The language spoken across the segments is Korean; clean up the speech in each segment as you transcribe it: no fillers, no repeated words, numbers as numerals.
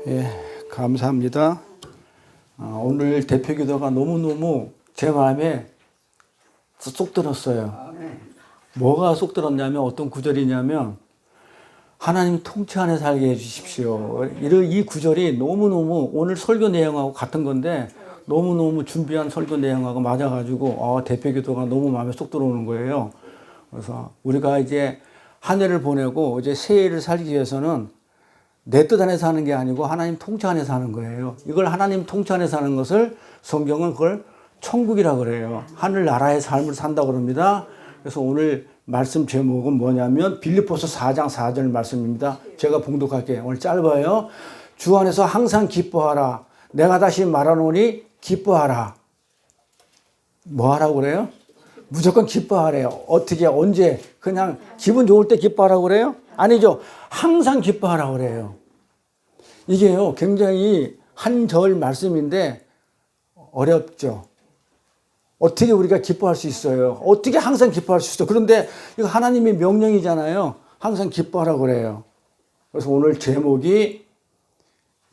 예, 감사합니다. 오늘 대표 기도가 너무너무 제 마음에 쏙 들었어요. 뭐가 쏙 들었냐면 어떤 구절이냐면 하나님 통치 안에 살게 해주십시오. 이 구절이 너무너무 오늘 설교 내용하고 같은 건데 너무너무 준비한 설교 내용하고 맞아가지고 대표 기도가 너무 마음에 쏙 들어오는 거예요. 그래서 우리가 이제 한 해를 보내고 이제 새해를 살기 위해서는 내 뜻 안에 사는 게 아니고 하나님 통치 안에 사는 거예요. 이걸 하나님 통치 안에 사는 것을 성경은 그걸 천국이라고 그래요. 하늘나라의 삶을 산다고 그럽니다. 그래서 오늘 말씀 제목은 뭐냐면 빌립보서 4장 4절 말씀입니다. 제가 봉독할게요. 오늘 짧아요. 주 안에서 항상 기뻐하라. 내가 다시 말하노니 기뻐하라. 뭐 하라고 그래요? 무조건 기뻐하래요. 어떻게 언제 그냥 기분 좋을 때 기뻐하라고 그래요? 아니죠. 항상 기뻐하라고 그래요. 이게요 굉장히 한 절 말씀인데 어렵죠. 어떻게 우리가 기뻐할 수 있어요? 어떻게 항상 기뻐할 수 있어요? 그런데 이거 하나님의 명령이잖아요. 항상 기뻐하라고 그래요. 그래서 오늘 제목이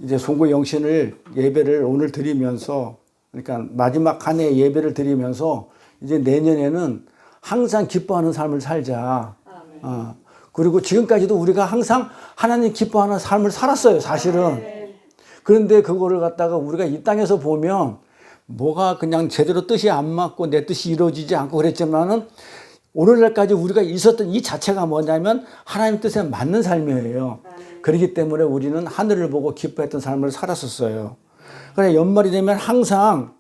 이제 송구 영신을 예배를 오늘 드리면서 그러니까 마지막 한 해 예배를 드리면서 이제 내년에는 항상 기뻐하는 삶을 살자. 그리고 지금까지도 우리가 항상 하나님 기뻐하는 삶을 살았어요, 사실은. 그런데 그거를 갖다가 우리가 이 땅에서 보면 뭐가 그냥 제대로 뜻이 안 맞고 내 뜻이 이루어지지 않고 그랬지만은 오늘날까지 우리가 있었던 이 자체가 뭐냐면 하나님 뜻에 맞는 삶이에요. 그렇기 때문에 우리는 하늘을 보고 기뻐했던 삶을 살았었어요. 그래 연말이 되면 항상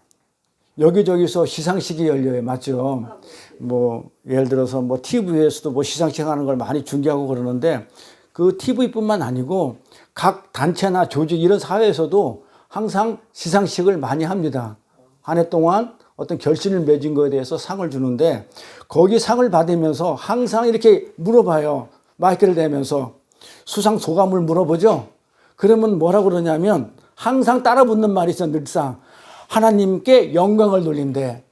여기저기서 시상식이 열려요. 맞죠? 뭐, 예를 들어서 뭐 TV에서도 뭐 시상식 하는 걸 많이 중계하고 그러는데 그 TV뿐만 아니고 각 단체나 조직 이런 사회에서도 항상 시상식을 많이 합니다. 한 해 동안 어떤 결실을 맺은 거에 대해서 상을 주는데 거기 상을 받으면서 항상 이렇게 물어봐요. 마이크를 대면서 수상 소감을 물어보죠. 그러면 뭐라고 그러냐면 항상 따라 붙는 말이 있어 늘상. 하나님께 영광을 돌린대.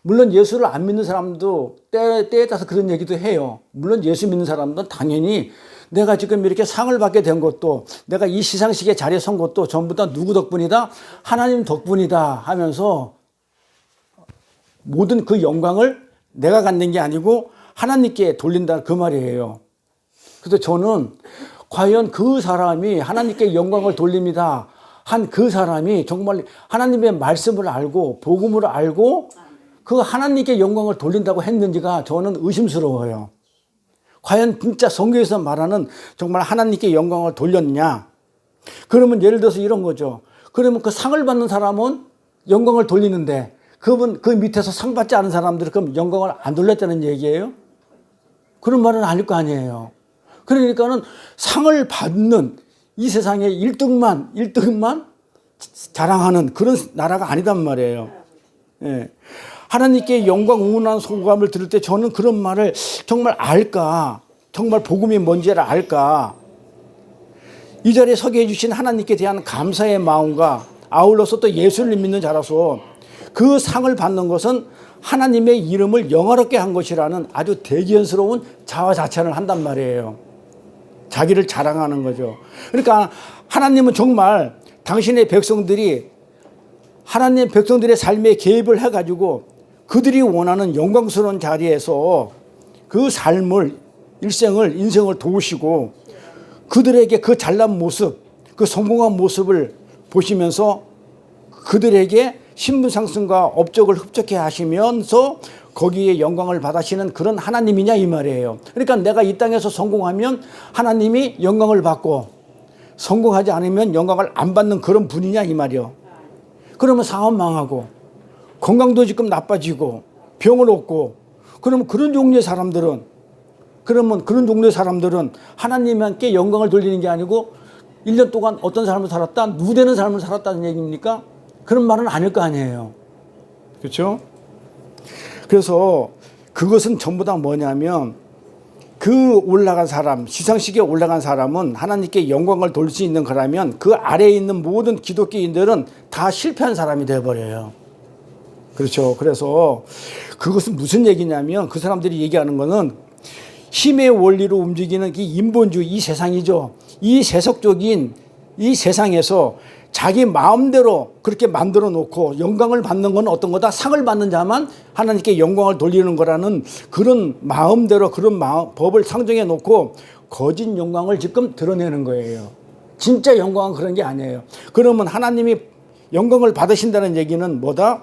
물론 예수를 안 믿는 사람도 때에 따라서 그런 얘기도 해요. 물론 예수 믿는 사람들은 당연히 내가 지금 이렇게 상을 받게 된 것도 내가 이 시상식에 자리에 선 것도 전부 다 누구 덕분이다? 하나님 덕분이다 하면서 모든 그 영광을 내가 갖는 게 아니고 하나님께 돌린다 그 말이에요. 그래서 저는 과연 그 사람이 하나님께 영광을 돌립니다 한 그 사람이 정말 하나님의 말씀을 알고 복음을 알고 그 하나님께 영광을 돌린다고 했는지가 저는 의심스러워요. 과연 진짜 성경에서 말하는 정말 하나님께 영광을 돌렸냐? 그러면 예를 들어서 이런 거죠. 그러면 그 상을 받는 사람은 영광을 돌리는데 그분 그 밑에서 상 받지 않은 사람들은 그럼 영광을 안 돌렸다는 얘기예요? 그런 말은 아닐 거 아니에요. 그러니까는 상을 받는 이 세상에 1등만 자랑하는 그런 나라가 아니단 말이에요. 예. 하나님께 영광 응원하는 소감을 들을 때 저는 그런 말을 정말 알까? 정말 복음이 뭔지를 알까? 이 자리에 서게 해주신 하나님께 대한 감사의 마음과 아울러서 또 예수를 믿는 자라서 그 상을 받는 것은 하나님의 이름을 영화롭게 한 것이라는 아주 대견스러운 자화자찬을 한단 말이에요. 자기를 자랑하는 거죠. 그러니까 하나님은 정말 당신의 백성들이 하나님의 백성들의 삶에 개입을 해가지고 그들이 원하는 영광스러운 자리에서 그 삶을 인생을 도우시고 그들에게 그 잘난 모습, 그 성공한 모습을 보시면서 그들에게 신분 상승과 업적을 흡족해 하시면서 거기에 영광을 받으시는 그런 하나님이냐 이 말이에요. 그러니까 내가 이 땅에서 성공하면 하나님이 영광을 받고 성공하지 않으면 영광을 안 받는 그런 분이냐 이 말이요. 그러면 사업 망하고 건강도 지금 나빠지고 병을 얻고 그러면 그런 종류의 사람들은 하나님께 영광을 돌리는 게 아니고 1년 동안 어떤 삶을 살았다? 누대는 삶을 살았다는 얘기입니까? 그런 말은 아닐 거 아니에요. 그렇죠? 그래서 그것은 전부 다 뭐냐면 그 올라간 사람, 시상식에 올라간 사람은 하나님께 영광을 돌릴 수 있는 거라면 그 아래에 있는 모든 기독교인들은 다 실패한 사람이 되어버려요. 그렇죠. 그래서 그것은 무슨 얘기냐면 그 사람들이 얘기하는 거는 힘의 원리로 움직이는 이 인본주의, 이 세상이죠. 이 세속적인 이 세상에서 자기 마음대로 그렇게 만들어 놓고 영광을 받는 건 어떤 거다? 상을 받는 자만 하나님께 영광을 돌리는 거라는 그런 마음대로 그런 법을 상정해 놓고 거짓 영광을 지금 드러내는 거예요. 진짜 영광은 그런 게 아니에요. 그러면 하나님이 영광을 받으신다는 얘기는 뭐다?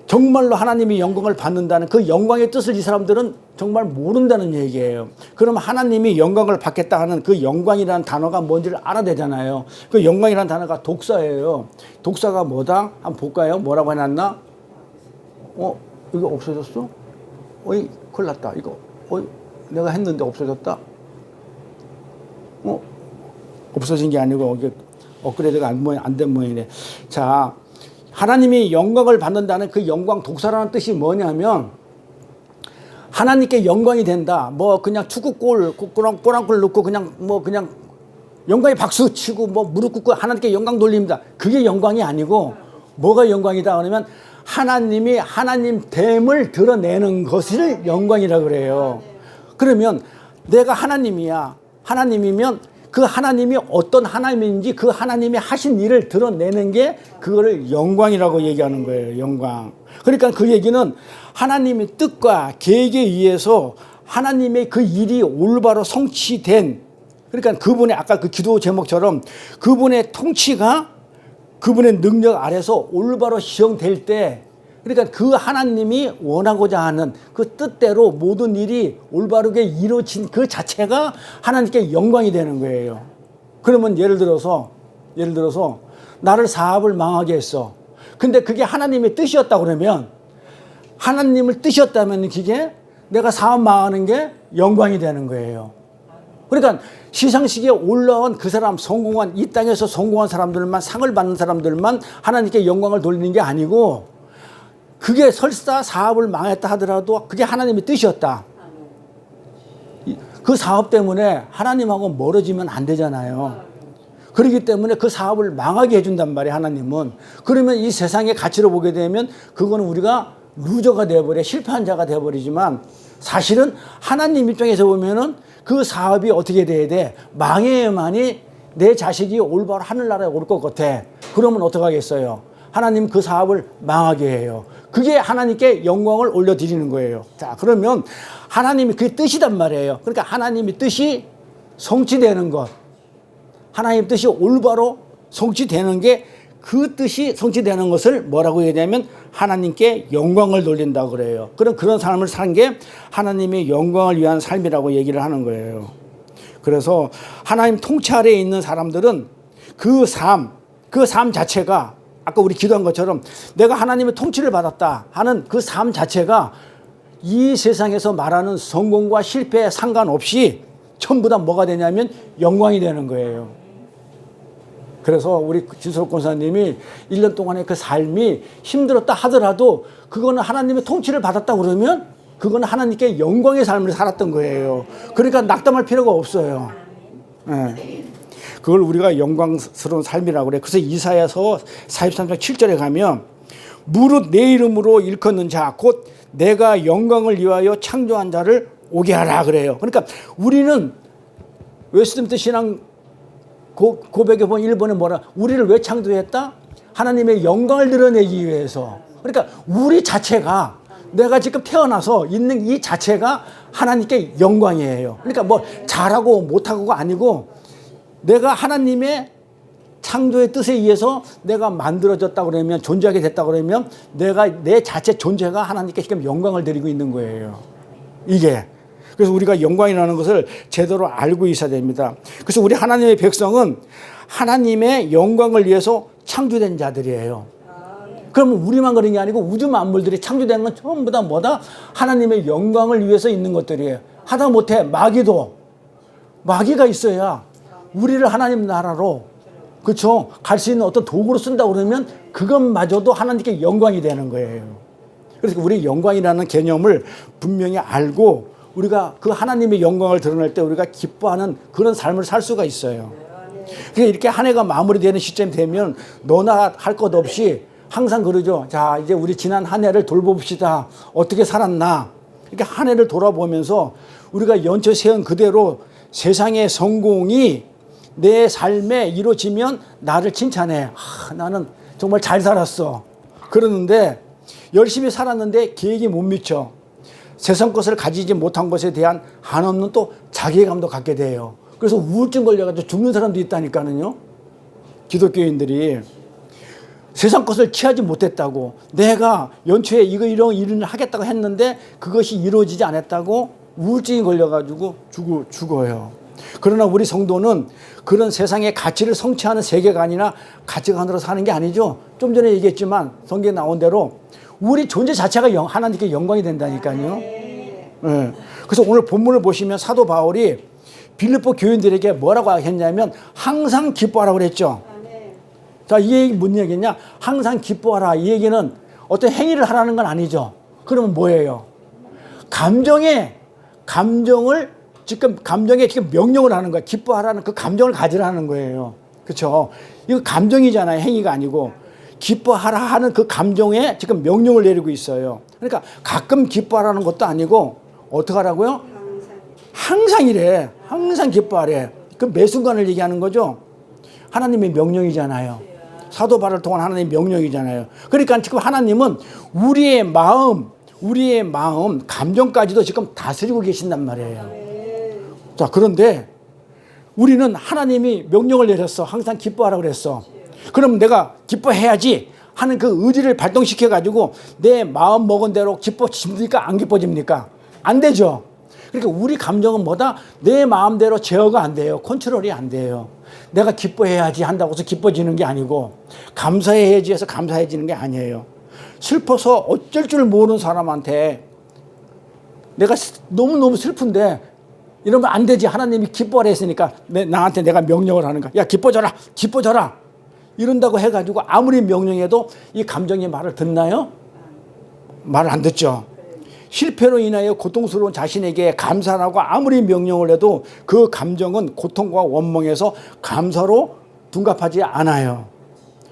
정말로 하나님이 영광을 받는다는 그 영광의 뜻을 이 사람들은 정말 모른다는 얘기예요. 그럼 하나님이 영광을 받겠다 하는 그 영광이라는 단어가 뭔지를 알아야 되잖아요. 그 영광이라는 단어가 독사예요. 독사가 뭐다? 한번 볼까요? 뭐라고 해놨나? 이거 없어졌어? 어이, 큰일 났다. 이거, 내가 했는데 없어졌다? 없어진 게 아니고, 이게 업그레이드가 안 된 모양이네. 자, 하나님이 영광을 받는다는 그 영광 독사라는 뜻이 뭐냐면 하나님께 영광이 된다. 뭐 그냥 축구골 꼬랑골 넣고 그냥 영광의 박수 치고 뭐 무릎 꿇고 하나님께 영광 돌립니다. 그게 영광이 아니고 뭐가 영광이다 그러면 하나님이 하나님 됨을 드러내는 것을 영광이라고 그래요. 그러면 내가 하나님이야. 하나님이면 그 하나님이 어떤 하나님인지 그 하나님이 하신 일을 드러내는 게 그거를 영광이라고 얘기하는 거예요. 영광. 그러니까 그 얘기는 하나님의 뜻과 계획에 의해서 하나님의 그 일이 올바로 성취된, 그러니까 그분의 아까 그 기도 제목처럼 그분의 통치가 그분의 능력 아래서 올바로 시행될 때, 그러니까 그 하나님이 원하고자 하는 그 뜻대로 모든 일이 올바르게 이루어진 그 자체가 하나님께 영광이 되는 거예요. 그러면 예를 들어서 나를 사업을 망하게 했어. 근데 그게 하나님의 뜻이었다 그러면, 하나님을 뜻이었다면 그게 내가 사업 망하는 게 영광이 되는 거예요. 그러니까 시상식에 올라온 그 사람, 성공한, 이 땅에서 성공한 사람들만, 상을 받는 사람들만 하나님께 영광을 돌리는 게 아니고, 그게 설사 사업을 망했다 하더라도 그게 하나님의 뜻이었다. 그 사업 때문에 하나님하고 멀어지면 안 되잖아요. 그렇기 때문에 그 사업을 망하게 해준단 말이에요, 하나님은. 그러면 이 세상의 가치로 보게 되면 그거는 우리가 루저가 되어버려, 실패한 자가 되어버리지만, 사실은 하나님 입장에서 보면은 그 사업이 어떻게 돼야 돼? 망해야만이 내 자식이 올바로 하늘나라에 올 것 같아. 그러면 어떡하겠어요? 하나님 그 사업을 망하게 해요. 그게 하나님께 영광을 올려드리는 거예요. 자, 그러면 하나님이 그게 뜻이단 말이에요. 그러니까 하나님의 뜻이 성취되는 것, 하나님의 뜻이 올바로 성취되는 게, 그 뜻이 성취되는 것을 뭐라고 얘기하냐면 하나님께 영광을 돌린다고 그래요. 그런 삶을 사는 게 하나님의 영광을 위한 삶이라고 얘기를 하는 거예요. 그래서 하나님 통치 아래에 있는 사람들은 그 삶 자체가 아까 우리 기도한 것처럼 내가 하나님의 통치를 받았다 하는 그 삶 자체가 이 세상에서 말하는 성공과 실패에 상관없이 전부 다 뭐가 되냐면 영광이 되는 거예요. 그래서 우리 진솔 권사님이 1년 동안의 그 삶이 힘들었다 하더라도 그거는 하나님의 통치를 받았다 그러면 그거는 하나님께 영광의 삶을 살았던 거예요. 그러니까 낙담할 필요가 없어요. 네. 그걸 우리가 영광스러운 삶이라고 그래. 그래서 이사야서 43장 7절에 가면 무릇 내 이름으로 일컫는 자 곧 내가 영광을 위하여 창조한 자를 오게 하라 그래요. 그러니까 우리는 웨스트민스터 신앙 고백에 보면 1번에 뭐라, 우리를 왜 창조했다? 하나님의 영광을 드러내기 위해서. 그러니까 우리 자체가, 내가 지금 태어나서 있는 이 자체가 하나님께 영광이에요. 그러니까 뭐 잘하고 못하고가 아니고 내가 하나님의 창조의 뜻에 의해서 내가 만들어졌다 그러면, 존재하게 됐다 그러면 내가 내 자체 존재가 하나님께 지금 영광을 드리고 있는 거예요. 이게. 그래서 우리가 영광이라는 것을 제대로 알고 있어야 됩니다. 그래서 우리 하나님의 백성은 하나님의 영광을 위해서 창조된 자들이에요. 그러면 우리만 그런 게 아니고 우주 만물들이 창조되는 건 전부 다 뭐다? 하나님의 영광을 위해서 있는 것들이에요. 하다못해 마귀가 있어야 우리를 하나님 나라로, 그렇죠, 갈 수 있는 어떤 도구로 쓴다고 그러면 그것마저도 하나님께 영광이 되는 거예요. 그래서 우리 영광이라는 개념을 분명히 알고 우리가 그 하나님의 영광을 드러낼 때 우리가 기뻐하는 그런 삶을 살 수가 있어요. 그러니까 이렇게 한 해가 마무리되는 시점이 되면 너나 할 것 없이 항상 그러죠. 자, 이제 우리 지난 한 해를 돌봅시다. 어떻게 살았나. 이렇게 한 해를 돌아보면서 우리가 연초 세운 그대로 세상의 성공이 내 삶에 이루어지면 나를 칭찬해. 나는 정말 잘 살았어. 그러는데 열심히 살았는데 계획이 못 미쳐. 세상 것을 가지지 못한 것에 대한 한없는 또 자괴감도 갖게 돼요. 그래서 우울증 걸려가지고 죽는 사람도 있다니까요. 기독교인들이 세상 것을 취하지 못했다고, 내가 연초에 이런 일을 하겠다고 했는데 그것이 이루어지지 않았다고 우울증이 걸려가지고 죽어요. 그러나 우리 성도는 그런 세상의 가치를 성취하는 세계관이나 가치관으로 사는 게 아니죠. 좀 전에 얘기했지만 성경에 나온 대로 우리 존재 자체가 하나님께 영광이 된다니까요. 네. 그래서 오늘 본문을 보시면 사도 바울이 빌립보 교인들에게 뭐라고 했냐면 항상 기뻐하라고 그랬죠. 자, 이 얘기 무슨 얘기냐? 항상 기뻐하라. 이 얘기는 어떤 행위를 하라는 건 아니죠. 그러면 뭐예요? 감정에 지금 명령을 하는 거야. 기뻐하라는 그 감정을 가지라는 거예요. 그렇죠? 이거 감정이잖아요. 행위가 아니고. 기뻐하라 하는 그 감정에 지금 명령을 내리고 있어요. 그러니까 가끔 기뻐하라는 것도 아니고 어떻게 하라고요? 항상이래. 항상 기뻐하래. 그 매 순간을 얘기하는 거죠. 하나님의 명령이잖아요. 사도 바울을 통한 하나님의 명령이잖아요. 그러니까 지금 하나님은 우리의 마음, 감정까지도 지금 다스리고 계신단 말이에요. 자, 그런데 우리는 하나님이 명령을 내렸어. 항상 기뻐하라고 그랬어. 그럼 내가 기뻐해야지 하는 그 의지를 발동시켜가지고 내 마음 먹은 대로 기뻐집니까? 안 기뻐집니까? 안 되죠. 그러니까 우리 감정은 뭐다? 내 마음대로 제어가 안 돼요. 컨트롤이 안 돼요. 내가 기뻐해야지 한다고 해서 기뻐지는 게 아니고 감사해야지 해서 감사해지는 게 아니에요. 슬퍼서 어쩔 줄 모르는 사람한테 내가 너무너무 슬픈데 이러면 안 되지. 하나님이 기뻐하라 했으니까 나한테 내가 명령을 하는 거야. 야, 기뻐져라. 기뻐져라. 이런다고 해가지고 아무리 명령해도 이 감정이 말을 듣나요? 말을 안 듣죠. 실패로 인하여 고통스러운 자신에게 감사하고 아무리 명령을 해도 그 감정은 고통과 원망에서 감사로 둔갑하지 않아요.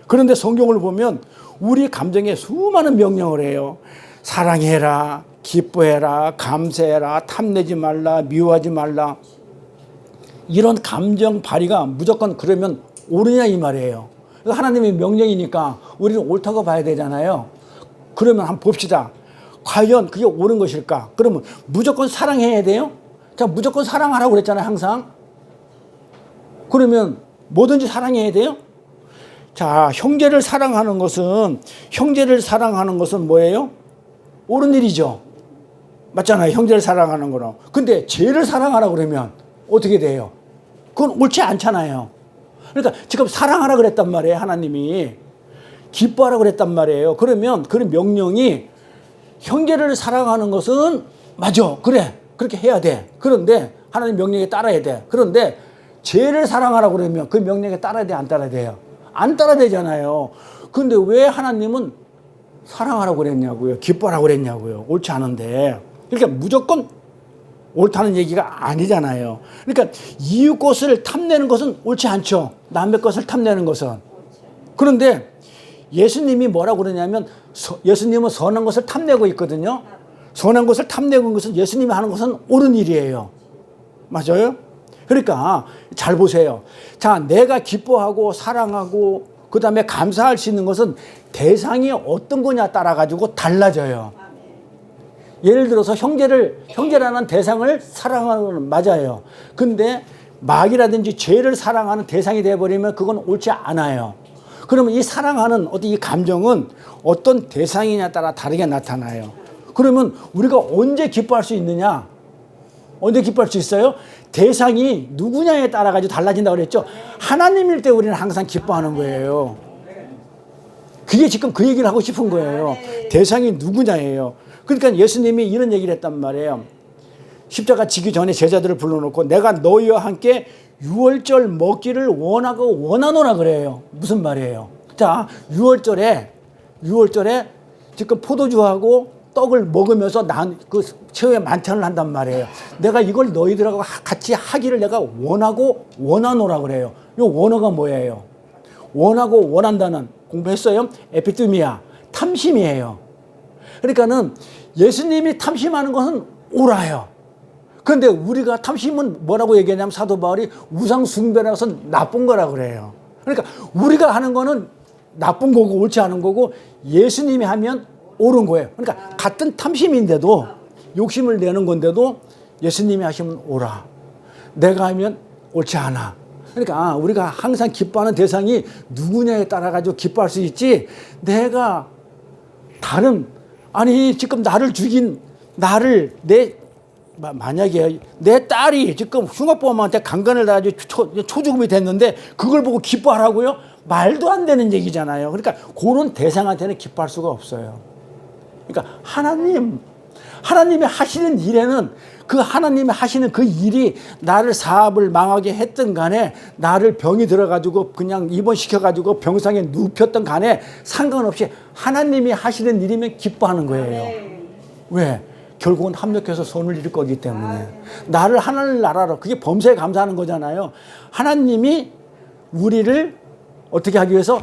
그런데 성경을 보면 우리 감정에 수많은 명령을 해요. 사랑해라, 기뻐해라, 감사해라, 탐내지 말라, 미워하지 말라. 이런 감정 발휘가 무조건 그러면 옳으냐 이 말이에요. 하나님의 명령이니까 우리는 옳다고 봐야 되잖아요. 그러면 한번 봅시다. 과연 그게 옳은 것일까? 그러면 무조건 사랑해야 돼요? 자, 무조건 사랑하라고 그랬잖아요, 항상. 그러면 뭐든지 사랑해야 돼요? 자, 형제를 사랑하는 것은 뭐예요? 옳은 일이죠. 맞잖아요, 형제를 사랑하는 거는. 근데 죄를 사랑하라고 그러면 어떻게 돼요? 그건 옳지 않잖아요. 그러니까 지금 사랑하라 그랬단 말이에요, 하나님이. 기뻐하라 그랬단 말이에요. 그러면 그 명령이 형제를 사랑하는 것은 맞아. 그래. 그렇게 해야 돼. 그런데 하나님 명령에 따라야 돼. 그런데 죄를 사랑하라고 그러면 그 명령에 따라야 돼, 안 따라야 돼요? 안 따라야 되잖아요. 그런데 왜 하나님은 사랑하라고 그랬냐고요? 기뻐하라고 그랬냐고요? 옳지 않은데. 그러니까 무조건 옳다는 얘기가 아니잖아요. 그러니까 이웃 것을 탐내는 것은 옳지 않죠. 남의 것을 탐내는 것은. 그런데 예수님이 뭐라고 그러냐면 예수님은 선한 것을 탐내고 있거든요. 선한 것을 탐내고 있는 것은 예수님이 하는 것은 옳은 일이에요. 맞아요? 그러니까 잘 보세요. 자, 내가 기뻐하고 사랑하고 그 다음에 감사할 수 있는 것은 대상이 어떤 거냐 따라 가지고 달라져요. 예를 들어서 형제라는 대상을 사랑하는 건 맞아요. 근데 마귀라든지 죄를 사랑하는 대상이 되어버리면 그건 옳지 않아요. 그러면 이 사랑하는 이 감정은 어떤 대상이냐에 따라 다르게 나타나요. 그러면 우리가 언제 기뻐할 수 있느냐? 언제 기뻐할 수 있어요? 대상이 누구냐에 따라 가지고 달라진다고 그랬죠. 하나님일 때 우리는 항상 기뻐하는 거예요. 그게 지금 그 얘기를 하고 싶은 거예요. 대상이 누구냐예요. 그러니까 예수님이 이런 얘기를 했단 말이에요. 십자가 지기 전에 제자들을 불러놓고 내가 너희와 함께 유월절 먹기를 원하고 원하노라 그래요. 무슨 말이에요? 자, 유월절에 지금 포도주하고 떡을 먹으면서 그 최후의 만찬을 한단 말이에요. 내가 이걸 너희들하고 같이 하기를 내가 원하고 원하노라 그래요. 이 원어가 뭐예요? 원하고 원한다는 공부했어요? 에피투미아, 탐심이에요. 그러니까는 예수님이 탐심하는 것은 옳아요. 그런데 우리가 탐심은 뭐라고 얘기하냐면 사도 바울이 우상 숭배라서 나쁜 거라 그래요. 그러니까 우리가 하는 거는 나쁜 거고 옳지 않은 거고 예수님이 하면 옳은 거예요. 그러니까 같은 탐심인데도 욕심을 내는 건데도 예수님이 하시면 옳아. 내가 하면 옳지 않아. 그러니까 우리가 항상 기뻐하는 대상이 누구냐에 따라 가지고 기뻐할 수 있지. 내가 다른 아니 지금 나를 죽인 나를 만약에 내 딸이 지금 흉악범한테 강간을 당해가지고 초죽음이 됐는데 그걸 보고 기뻐하라고요? 말도 안 되는 얘기잖아요. 그러니까 그런 대상한테는 기뻐할 수가 없어요. 그러니까 하나님이 하시는 일에는 그 하나님이 하시는 그 일이 나를 사업을 망하게 했던 간에 나를 병이 들어가지고 그냥 입원시켜가지고 병상에 눕혔던 간에 상관없이 하나님이 하시는 일이면 기뻐하는 거예요. 왜? 결국은 합력해서 손을 이룰 거기 때문에. 나를 하늘 나라로 그게 범사에 감사하는 거잖아요. 하나님이 우리를 어떻게 하기 위해서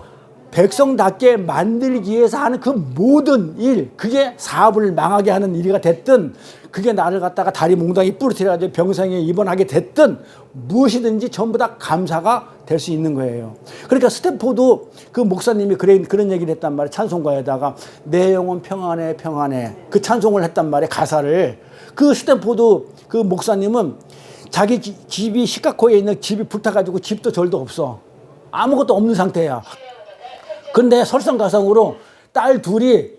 백성답게 만들기 위해서 하는 그 모든 일, 그게 사업을 망하게 하는 일이 됐든 그게 나를 갖다가 다리 몽둥이 부러뜨려가지고 병상에 입원하게 됐든 무엇이든지 전부 다 감사가 될 수 있는 거예요. 그러니까 스탠포드 그 목사님이 그런 얘기를 했단 말이에요. 찬송가에다가 내 영혼 평안해 평안해 그 찬송을 했단 말이에요. 가사를. 그 스탠포드 그 목사님은 자기 집이 시카고에 있는 집이 불타가지고 집도 절도 없어. 아무것도 없는 상태야. 근데 설상가상으로 딸 둘이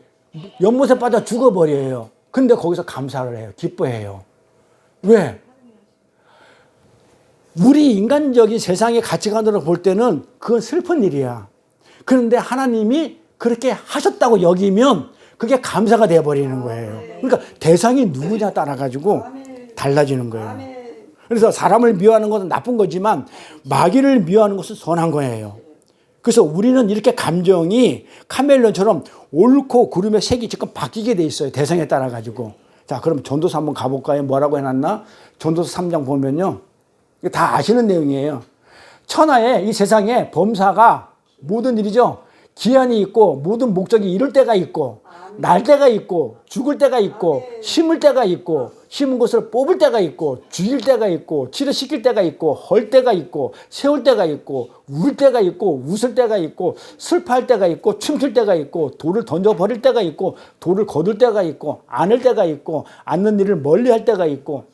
연못에 빠져 죽어버려요. 근데 거기서 감사를 해요. 기뻐해요. 왜? 우리 인간적인 세상의 가치관으로 볼 때는 그건 슬픈 일이야. 그런데 하나님이 그렇게 하셨다고 여기면 그게 감사가 돼버리는 거예요. 그러니까 대상이 누구냐 따라가지고 달라지는 거예요. 그래서 사람을 미워하는 것은 나쁜 거지만 마귀를 미워하는 것은 선한 거예요. 그래서 우리는 이렇게 감정이 카멜론처럼 옳고 그름의 색이 지금 바뀌게 돼 있어요. 대상에 따라 가지고. 자, 그럼 전도서 한번 가볼까요? 뭐라고 해놨나? 전도서 3장 보면요. 이거 다 아시는 내용이에요. 천하에 이 세상에 범사가 모든 일이죠. 기한이 있고 모든 목적이 이룰 때가 있고 날 때가 있고 죽을 때가 있고 심을 때가 있고 심은 것을 뽑을 때가 있고 죽일 때가 있고 치료시킬 때가 있고 헐 때가 있고 세울 때가 있고 울 때가 있고 웃을 때가 있고 슬퍼할 때가 있고 춤출 때가 있고 돌을 던져버릴 때가 있고 돌을 거둘 때가 있고 안을 때가 있고 앉는 일을 멀리할 때가 있고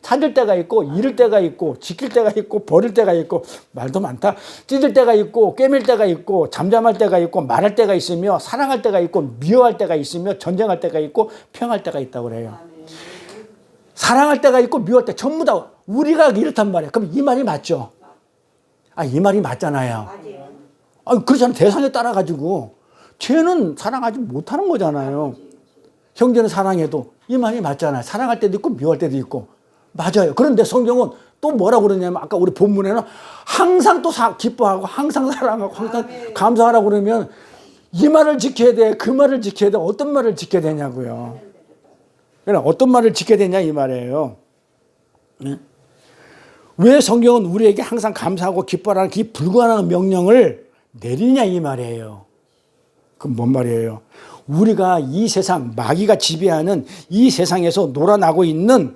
찾을 때가 있고 잃을 때가 있고 지킬 때가 있고 버릴 때가 있고 말도 많다. 찢을 때가 있고 꿰맬 때가 있고 잠잠할 때가 있고 말할 때가 있으며 사랑할 때가 있고 미워할 때가 있으며 전쟁할 때가 있고 평할 때가 있다고 그래요. 사랑할 때가 있고 미워할 때 전부 다 우리가 이렇단 말이에요. 그럼 이 말이 맞죠? 이 말이 맞잖아요. 그렇잖아요. 대상에 따라 가지고 쟤는 사랑하지 못하는 거잖아요. 형제는 사랑해도 이 말이 맞잖아요. 사랑할 때도 있고 미워할 때도 있고. 맞아요. 그런데 성경은 또 뭐라고 그러냐면 아까 우리 본문에는 항상 또 기뻐하고 항상 사랑하고 항상 감사하라고 그러면 이 말을 지켜야 돼. 그 말을 지켜야 돼. 어떤 말을 지켜야 되냐고요. 그러니까 어떤 말을 지켜야 되냐 이 말이에요. 네? 왜 성경은 우리에게 항상 감사하고 기뻐하라는 이 불가능한 명령을 내리냐 이 말이에요. 그건 뭔 말이에요? 우리가 이 세상, 마귀가 지배하는 이 세상에서 놀아나고 있는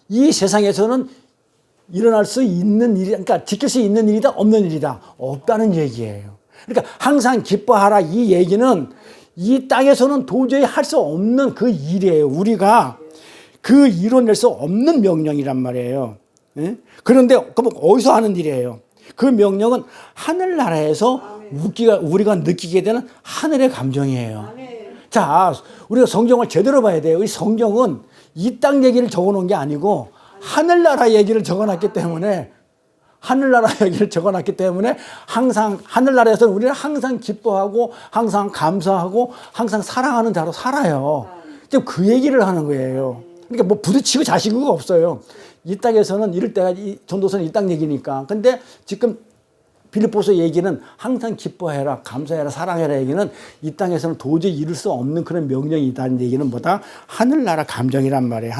이 세상에서는 일어날 수 있는 일이, 그러니까 지킬 수 있는 일이다, 없는 일이다. 없다는 얘기예요. 그러니까 항상 기뻐하라 이 얘기는 이 땅에서는 도저히 할 수 없는 그 일이에요. 우리가 그 이뤄낼 수 없는 명령이란 말이에요. 예? 그런데 그럼 어디서 하는 일이에요? 그 명령은 하늘나라에서 우리가 느끼게 되는 하늘의 감정이에요. 자, 우리가 성경을 제대로 봐야 돼요. 이 성경은 이 땅 얘기를 적어놓은 게 아니고 하늘나라 얘기를 적어놨기 때문에 항상 하늘나라에서는 우리는 항상 기뻐하고 항상 감사하고 항상 사랑하는 자로 살아요. 지금 그 얘기를 하는 거예요. 그러니까 뭐 부딪히고 자시고가 없어요. 이 땅에서는 이럴 때가 전도서는 이 땅 얘기니까. 근데 지금 빌립보서 얘기는 항상 기뻐해라, 감사해라, 사랑해라 얘기는 이 땅에서는 도저히 이룰 수 없는 그런 명령이 있다는 얘기는 뭐다? 하늘나라 감정이란 말이에요.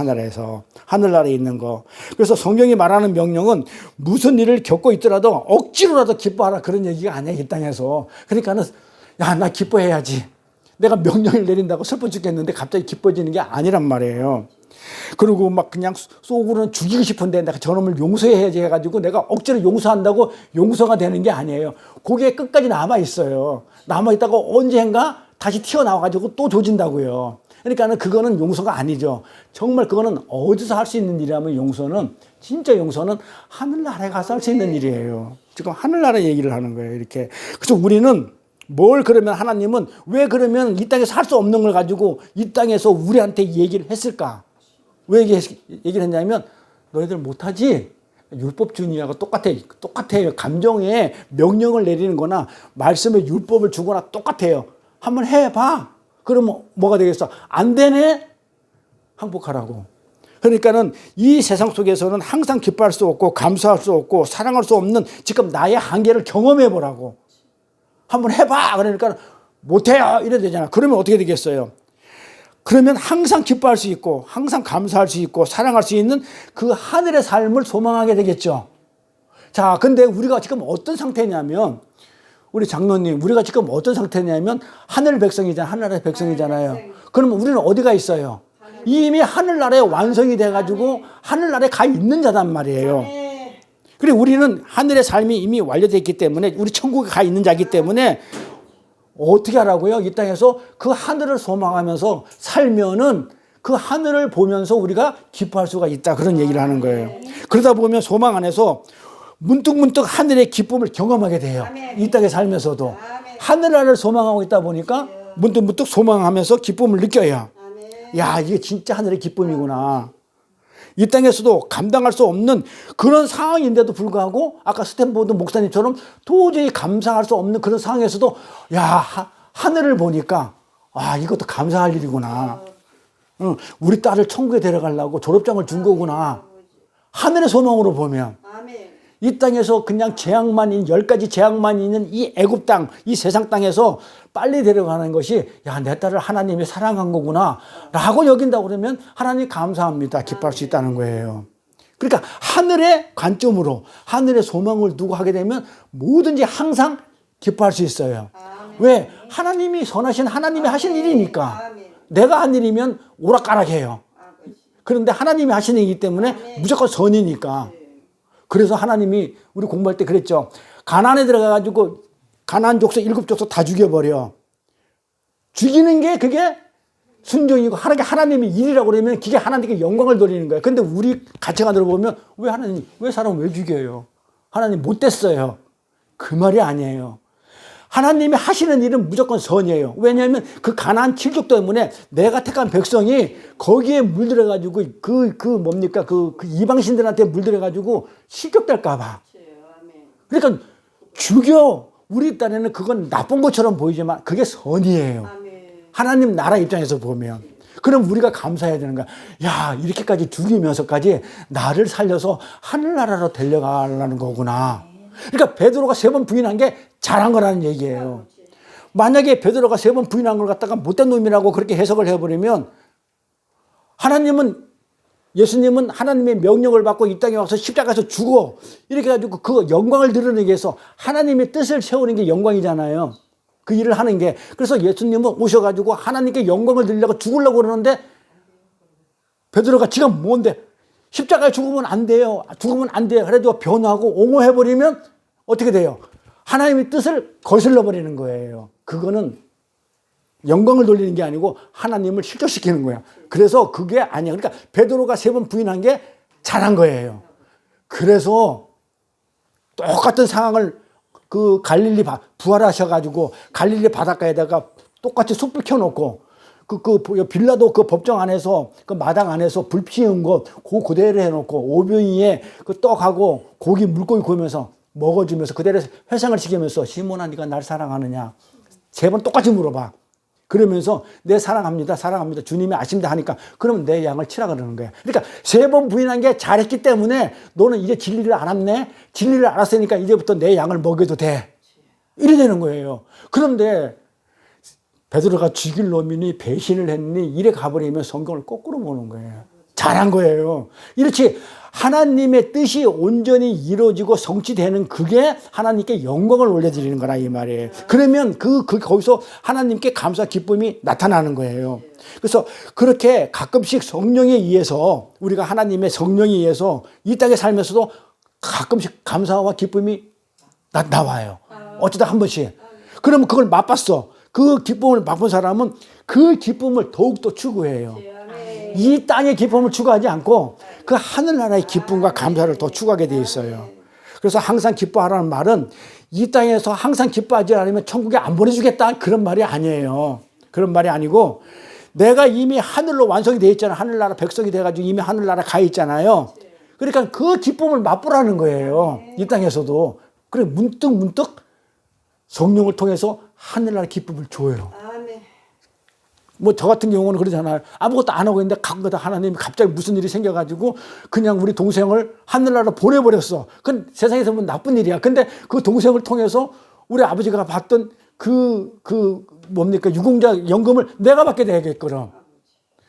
하늘나라에 있는 거. 그래서 성경이 말하는 명령은 무슨 일을 겪고 있더라도 억지로라도 기뻐하라 그런 얘기가 아니야 이 땅에서. 그러니까는 야, 나 기뻐해야지. 내가 명령을 내린다고 슬퍼 죽겠는데 갑자기 기뻐지는 게 아니란 말이에요. 그리고 막 그냥 속으로는 죽이고 싶은데 내가 저놈을 용서해야지 해가지고 내가 억지로 용서한다고 용서가 되는 게 아니에요. 그게 끝까지 남아있어요. 남아있다가 언젠가 다시 튀어나와가지고 또 조진다고요. 그러니까는 그거는 용서가 아니죠. 정말 그거는 어디서 할 수 있는 일이라면 용서는, 진짜 용서는 하늘나라에 가서 할 수 있는 일이에요. 지금 하늘나라 얘기를 하는 거예요. 이렇게. 그래서 우리는 뭘 그러면 하나님은 왜 그러면 이 땅에서 할 수 없는 걸 가지고 이 땅에서 우리한테 얘기를 했을까? 왜 얘기를 했냐면 너희들 못하지? 율법 주니하고 똑같아요. 감정에 명령을 내리는 거나 말씀에 율법을 주거나 똑같아요. 한번 해봐. 그러면 뭐가 되겠어? 안 되네? 항복하라고. 그러니까는 이 세상 속에서는 항상 기뻐할 수 없고 감사할 수 없고 사랑할 수 없는 지금 나의 한계를 경험해 보라고. 한번 해봐. 그러니까 못해요. 이래 되잖아. 그러면 어떻게 되겠어요? 그러면 항상 기뻐할 수 있고 항상 감사할 수 있고 사랑할 수 있는 그 하늘의 삶을 소망하게 되겠죠. 자, 근데 우리가 지금 어떤 상태냐면, 우리 장로님, 우리가 지금 어떤 상태냐면 하늘 백성이잖아요. 하늘나라의 백성이잖아요. 그러면 우리는 어디가 있어요? 이미 하늘나라에 완성이 돼가지고 하늘나라에 가 있는 자단 말이에요. 그리고 우리는 하늘의 삶이 이미 완료됐기 때문에 우리 천국에 가 있는 자이기 때문에 어떻게 하라고요? 이 땅에서 그 하늘을 소망하면서 살면은 그 하늘을 보면서 우리가 기뻐할 수가 있다. 그런 얘기를 하는 거예요. 그러다 보면 소망 안에서 문득문득 하늘의 기쁨을 경험하게 돼요. 이 땅에 살면서도. 하늘나라를 소망하고 있다 보니까 문득문득 소망하면서 기쁨을 느껴요. 야, 이게 진짜 하늘의 기쁨이구나. 이 땅에서도 감당할 수 없는 그런 상황인데도 불구하고 아까 스탠포드 목사님처럼 도저히 감상할 수 없는 그런 상황에서도 야, 하늘을 보니까 아, 이것도 감사할 일이구나. 우리 딸을 천국에 데려가려고 졸업장을 준 거구나. 하늘의 소망으로 보면 이 땅에서 그냥 재앙만 있는 10가지 재앙만 있는 이 애굽 땅, 이 세상 땅에서 빨리 데려가는 것이 야, 내 딸을 하나님이 사랑한 거구나 라고 여긴다고 그러면 하나님 감사합니다. 기뻐할 수 있다는 거예요. 그러니까 하늘의 관점으로 하늘의 소망을 두고 하게 되면 뭐든지 항상 기뻐할 수 있어요. 왜? 하나님이 선하신 하나님이 하신 일이니까. 내가 한 일이면 오락가락해요. 그런데 하나님이 하신 일이기 때문에 무조건 선이니까. 그래서 하나님이 우리 공부할 때 그랬죠. 가나안에 들어가가지고 가나안 족속 7족속 다 죽여버려. 죽이는 게 그게 순종이고 하나님의 일이라고 그러면 그게 하나님께 영광을 돌리는 거예요. 근데 우리 가치관으로 보면 왜 하나님, 왜 사람 왜 죽여요? 하나님 못됐어요. 그 말이 아니에요. 하나님이 하시는 일은 무조건 선이에요. 왜냐하면 그 가나안 7족 때문에 내가 택한 백성이 거기에 물들어가지고 그 이방신들한테 물들어가지고 실격될까봐. 그러니까 죽여. 우리 딴에는 그건 나쁜 것처럼 보이지만 그게 선이에요. 하나님 나라 입장에서 보면. 그럼 우리가 감사해야 되는 거야. 야, 이렇게까지 죽이면서까지 나를 살려서 하늘나라로 데려가려는 거구나. 그러니까 베드로가 3번 부인한 게 잘한 거라는 얘기예요. 만약에 베드로가 3번 부인한 걸 갖다가 못된 놈이라고 그렇게 해석을 해버리면 예수님은 하나님의 명령을 받고 이 땅에 와서 십자가에서 죽어. 이렇게 해가지고 그 영광을 드러내기 위해서 하나님의 뜻을 세우는 게 영광이잖아요. 그 일을 하는 게. 그래서 예수님은 오셔가지고 하나님께 영광을 드리려고 죽으려고 그러는데 베드로가 지가 뭔데? 십자가에 죽으면 안 돼요. 죽으면 안 돼요. 그래도 변하고 옹호해버리면 어떻게 돼요? 하나님의 뜻을 거슬러 버리는 거예요. 그거는 영광을 돌리는 게 아니고 하나님을 실격시키는 거야. 그래서 그게 아니야. 그러니까 베드로가 3번 부인한 게 잘한 거예요. 그래서 똑같은 상황을 그 갈릴리 부활하셔가지고 갈릴리 바닷가에다가 똑같이 숯불 켜놓고 빌라도 그 법정 안에서 그 마당 안에서 불 피운 거 그대로 해놓고 오병이에 그 떡하고 고기 물고기 구우면서 먹어주면서 그대로 회상을 시키면서 시몬아 네가 날 사랑하느냐 3번 똑같이 물어봐. 그러면서 내 사랑합니다. 주님이 아십니다 하니까 그러면 내 양을 치라 그러는 거야. 그러니까 3번 부인한 게 잘했기 때문에 너는 이제 진리를 알았네. 진리를 알았으니까 이제부터 내 양을 먹여도 돼. 이래 되는 거예요. 그런데 베드로가 죽일 놈이니 배신을 했니 이래 가버리면 성경을 거꾸로 보는 거예요. 잘한 거예요. 이렇지 하나님의 뜻이 온전히 이루어지고 성취되는 그게 하나님께 영광을 올려드리는 거라 이 말이에요. 그러면 거기서 하나님께 감사 기쁨이 나타나는 거예요. 그래서 그렇게 가끔씩 성령에 의해서 우리가 하나님의 성령에 의해서 이 땅에 살면서도 가끔씩 감사와 기쁨이 나와요. 어쩌다 한 번씩. 그러면 그걸 맛봤어. 그 기쁨을 맛본 사람은 그 기쁨을 더욱더 추구해요. 이 땅의 기쁨을 추구하지 않고 그 하늘나라의 기쁨과 감사를 더 추구하게 돼 있어요. 그래서 항상 기뻐하라는 말은 이 땅에서 항상 기뻐하지 않으면 천국에 안 보내주겠다 그런 말이 아니에요. 그런 말이 아니고 내가 이미 하늘로 완성이 돼 있잖아요. 하늘나라 백성이 돼가지고 이미 하늘나라 가 있잖아요. 그러니까 그 기쁨을 맛보라는 거예요. 이 땅에서도. 그래 문득 성령을 통해서 하늘나라 기쁨을 줘요. 뭐 저 같은 경우는 그러잖아요. 아무것도 안 하고 있는데 가끔가다 하나님이 갑자기 무슨 일이 생겨가지고 그냥 우리 동생을 하늘나라 보내버렸어. 그건 세상에서 보면 나쁜 일이야. 근데 그 동생을 통해서 우리 아버지가 받던 뭡니까 유공자 연금을 내가 받게 되겠거든.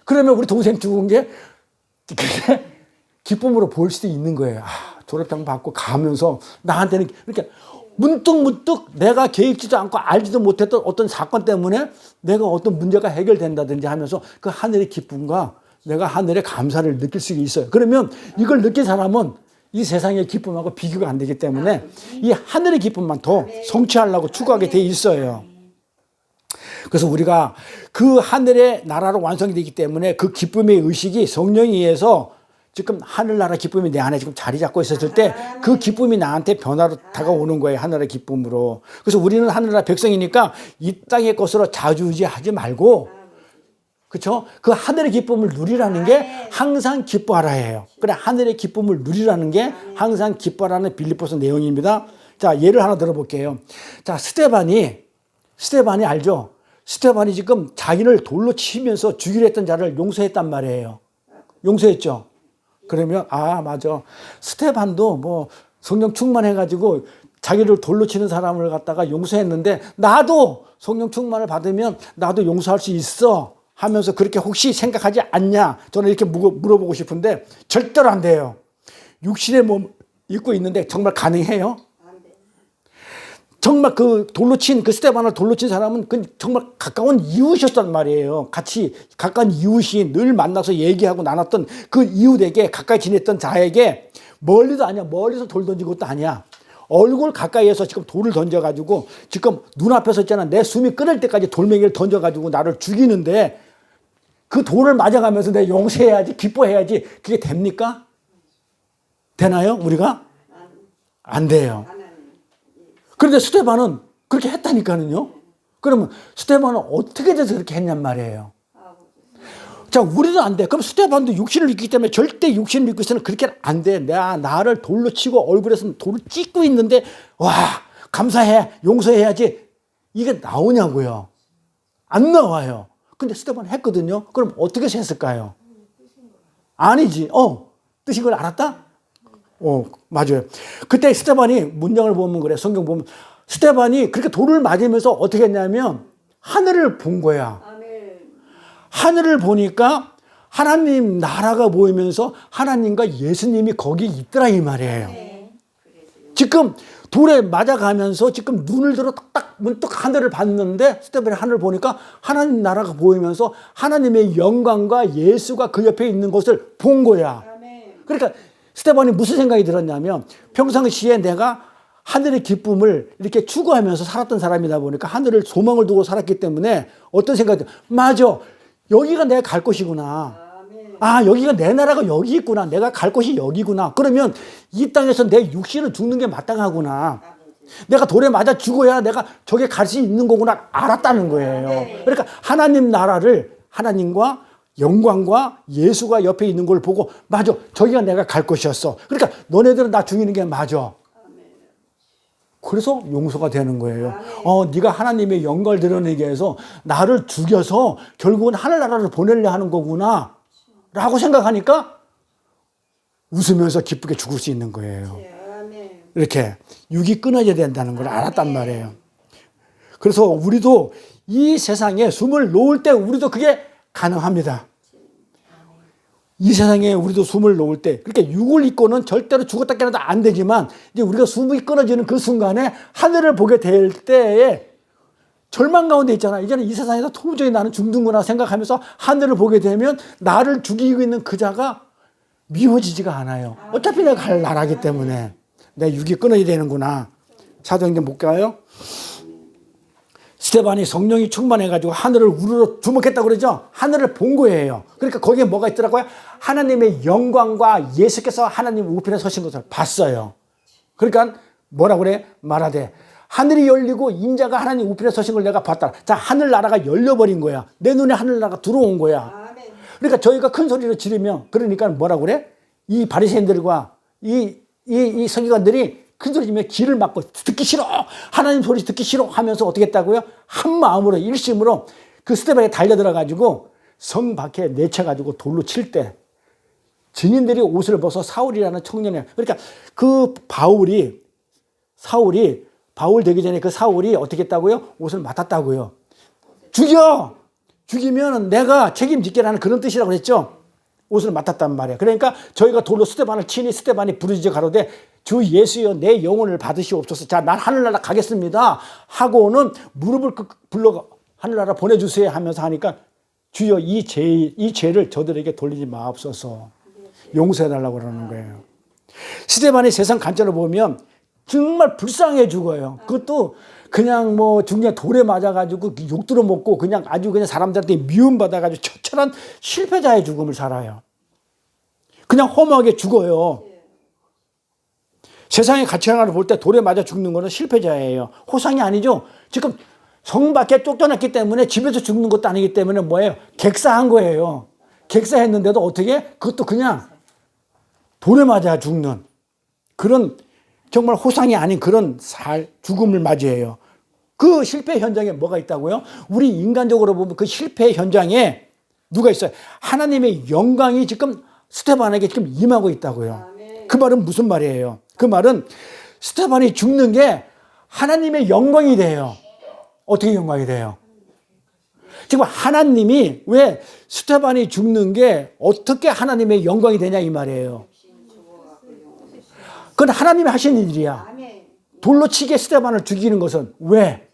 그러면 우리 동생 죽은 게 그게 기쁨으로 보일 수도 있는 거예요. 졸업장 받고 가면서 나한테는 이렇게 문득 내가 계획지도 않고 알지도 못했던 어떤 사건 때문에 내가 어떤 문제가 해결된다든지 하면서 그 하늘의 기쁨과 내가 하늘의 감사를 느낄 수 있어요. 그러면 이걸 느낀 사람은 이 세상의 기쁨하고 비교가 안 되기 때문에 이 하늘의 기쁨만 더 성취하려고 추구하게 돼 있어요. 그래서 우리가 그 하늘의 나라로 완성이 되기 때문에 그 기쁨의 의식이 성령에 의해서 지금 하늘나라 기쁨이 내 안에 지금 자리 잡고 있었을 때 그 기쁨이 나한테 변화로 다가오는 거예요. 하늘의 기쁨으로. 그래서 우리는 하늘나라 백성이니까 이 땅의 것으로 좌지우지하지 말고 그렇죠? 그 하늘의 기쁨을 누리라는 게 항상 기뻐하라예요. 그래 하늘의 기쁨을 누리라는 게 항상 기뻐하라는 빌립보서 내용입니다. 자 예를 하나 들어볼게요. 자 스데반이 알죠? 스데반이 지금 자기를 돌로 치면서 죽이려 했던 자를 용서했단 말이에요. 용서했죠? 그러면 맞아. 스데반도 뭐 성령 충만해가지고 자기를 돌로 치는 사람을 갖다가 용서했는데 나도 성령 충만을 받으면 나도 용서할 수 있어 하면서 그렇게 혹시 생각하지 않냐? 저는 이렇게 물어보고 싶은데 절대로 안 돼요. 육신의 몸 입고 있는데 정말 가능해요? 정말 그 스데반을 돌로 친 사람은 정말 가까운 이웃이었단 말이에요. 같이 가까운 이웃이 늘 만나서 얘기하고 나눴던 그 이웃에게 가까이 지냈던 자에게 멀리도 아니야. 멀리서 돌 던진 것도 아니야. 얼굴 가까이에서 지금 돌을 던져가지고 지금 눈앞에서 있잖아. 내 숨이 끊을 때까지 돌멩이를 던져가지고 나를 죽이는데 그 돌을 맞아가면서 내가 용서해야지, 기뻐해야지. 그게 됩니까? 되나요? 우리가? 안 돼요. 그런데 스데반은 그렇게 했다니까는요. 그러면 스데반은 어떻게 돼서 그렇게 했냔 말이에요. 자, 우리도 안 돼. 그럼 스데반도 육신을 입기 때문에 절대 육신을 입고 있으면 그렇게 안 돼. 나를 돌로 치고 얼굴에서 돌을 찍고 있는데 와 감사해 용서해야지. 이게 나오냐고요. 안 나와요. 근데 스데반 했거든요. 그럼 어떻게 했을까요? 아니지. 뜻인 걸 알았다? 맞아요. 그때 스데반이 문장을 보면 그래. 성경 보면 스데반이 그렇게 돌을 맞으면서 어떻게 했냐면 하늘을 본 거야. 하늘을 보니까 하나님 나라가 보이면서 하나님과 예수님이 거기 있더라 이 말이에요. 지금 돌에 맞아가면서 지금 눈을 들어 딱 문득 하늘을 봤는데 스데반이 하늘을 보니까 하나님 나라가 보이면서 하나님의 영광과 예수가 그 옆에 있는 것을 본 거야. 그러니까 스데반이 무슨 생각이 들었냐면 평상시에 내가 하늘의 기쁨을 이렇게 추구하면서 살았던 사람이다 보니까 하늘을 소망을 두고 살았기 때문에 어떤 생각이 맞아. 여기가 내가 갈 곳이구나. 여기가 내 나라가 여기 있구나. 내가 갈 곳이 여기구나. 그러면 이 땅에서 내 육신은 죽는 게 마땅하구나. 내가 돌에 맞아 죽어야 내가 저게 갈 수 있는 거구나 알았다는 거예요. 그러니까 하나님 나라를 하나님과 영광과 예수가 옆에 있는 걸 보고 맞아 저기가 내가 갈 곳이었어. 그러니까 너네들은 나 죽이는 게 맞아. 그래서 용서가 되는 거예요. 네가 하나님의 영광을 드러내기 위해서 나를 죽여서 결국은 하늘나라를 보내려 하는 거구나 라고 생각하니까 웃으면서 기쁘게 죽을 수 있는 거예요. 이렇게 육이 끊어져야 된다는 걸 알았단 말이에요. 그래서 우리도 이 세상에 숨을 놓을 때 우리도 그게 가능합니다. 이 세상에 우리도 숨을 놓을 때, 그러니까 육을 입고는 절대로 죽었다 깨어나도 안 되지만, 이제 우리가 숨이 끊어지는 그 순간에 하늘을 보게 될 때에 절망 가운데 있잖아. 이제는 이 세상에서 도저히 나는 죽는구나 생각하면서 하늘을 보게 되면 나를 죽이고 있는 그 자가 미워지지가 않아요. 어차피 내가 갈 나라기 때문에 내 육이 끊어야 되는구나. 사도행전 볼까요? 스데반이 성령이 충만해가지고 하늘을 우르르 주목했다고 그러죠. 하늘을 본 거예요. 그러니까 거기에 뭐가 있더라고요? 하나님의 영광과 예수께서 하나님 우편에 서신 것을 봤어요. 그러니까 뭐라 그래? 말하되 하늘이 열리고 인자가 하나님 우편에 서신 걸 내가 봤다. 자, 하늘나라가 열려버린 거야. 내 눈에 하늘나라가 들어온 거야. 그러니까 저희가 큰 소리로 지르면, 그러니까 뭐라 그래? 이 바리새인들과 이 서기관들이 큰 소리 지르면 귀를 막고 듣기 싫어, 하나님 소리 듣기 싫어 하면서 어떻게 했다고요? 한 마음으로 일심으로 그 스데반에 달려들어가지고 성 밖에 내쳐가지고 돌로 칠 때 증인들이 옷을 벗어 사울이라는 청년이, 그러니까 그 사울이 바울 되기 전에 그 사울이 어떻게 했다고요? 옷을 맡았다고요. 죽이면 내가 책임질게라는 그런 뜻이라고 그랬죠. 옷을 맡았단 말이에요. 그러니까 저희가 돌로 스데반을 치니 스데반이 부르짖어 가로되 주 예수여 내 영혼을 받으시옵소서. 자, 난 하늘나라 가겠습니다 하고는 무릎을 불러 하늘나라 보내주세요 하면서 하니까 주여 이 죄를 저들에게 돌리지 마옵소서. 용서해달라고 그러는 거예요. 스데반이 세상 관점으로 보면 정말 불쌍해 죽어요. 그것도 그냥 뭐 중간에 돌에 맞아가지고 욕 들어먹고 그냥 아주 그냥 사람들한테 미움받아가지고 처절한 실패자의 죽음을 살아요. 그냥 허무하게 죽어요. 세상의 가치관을 볼 때 돌에 맞아 죽는 거는 실패자예요. 호상이 아니죠. 지금 성 밖에 쫓겨났기 때문에 집에서 죽는 것도 아니기 때문에 뭐예요? 객사한 거예요. 객사했는데도 어떻게? 그것도 그냥 돌에 맞아 죽는 그런 정말 호상이 아닌 그런 죽음을 맞이해요. 그 실패 현장에 뭐가 있다고요? 우리 인간적으로 보면 그 실패 현장에 누가 있어요? 하나님의 영광이 지금 스데반에게 지금 임하고 있다고요. 그 말은 무슨 말이에요? 그 말은 스데반이 죽는 게 하나님의 영광이 돼요. 어떻게 영광이 돼요? 지금 하나님이 왜 스데반이 죽는 게 어떻게 하나님의 영광이 되냐 이 말이에요. 그건 하나님이 하신 일이야. 돌로 치게 스데반을 죽이는 것은 왜?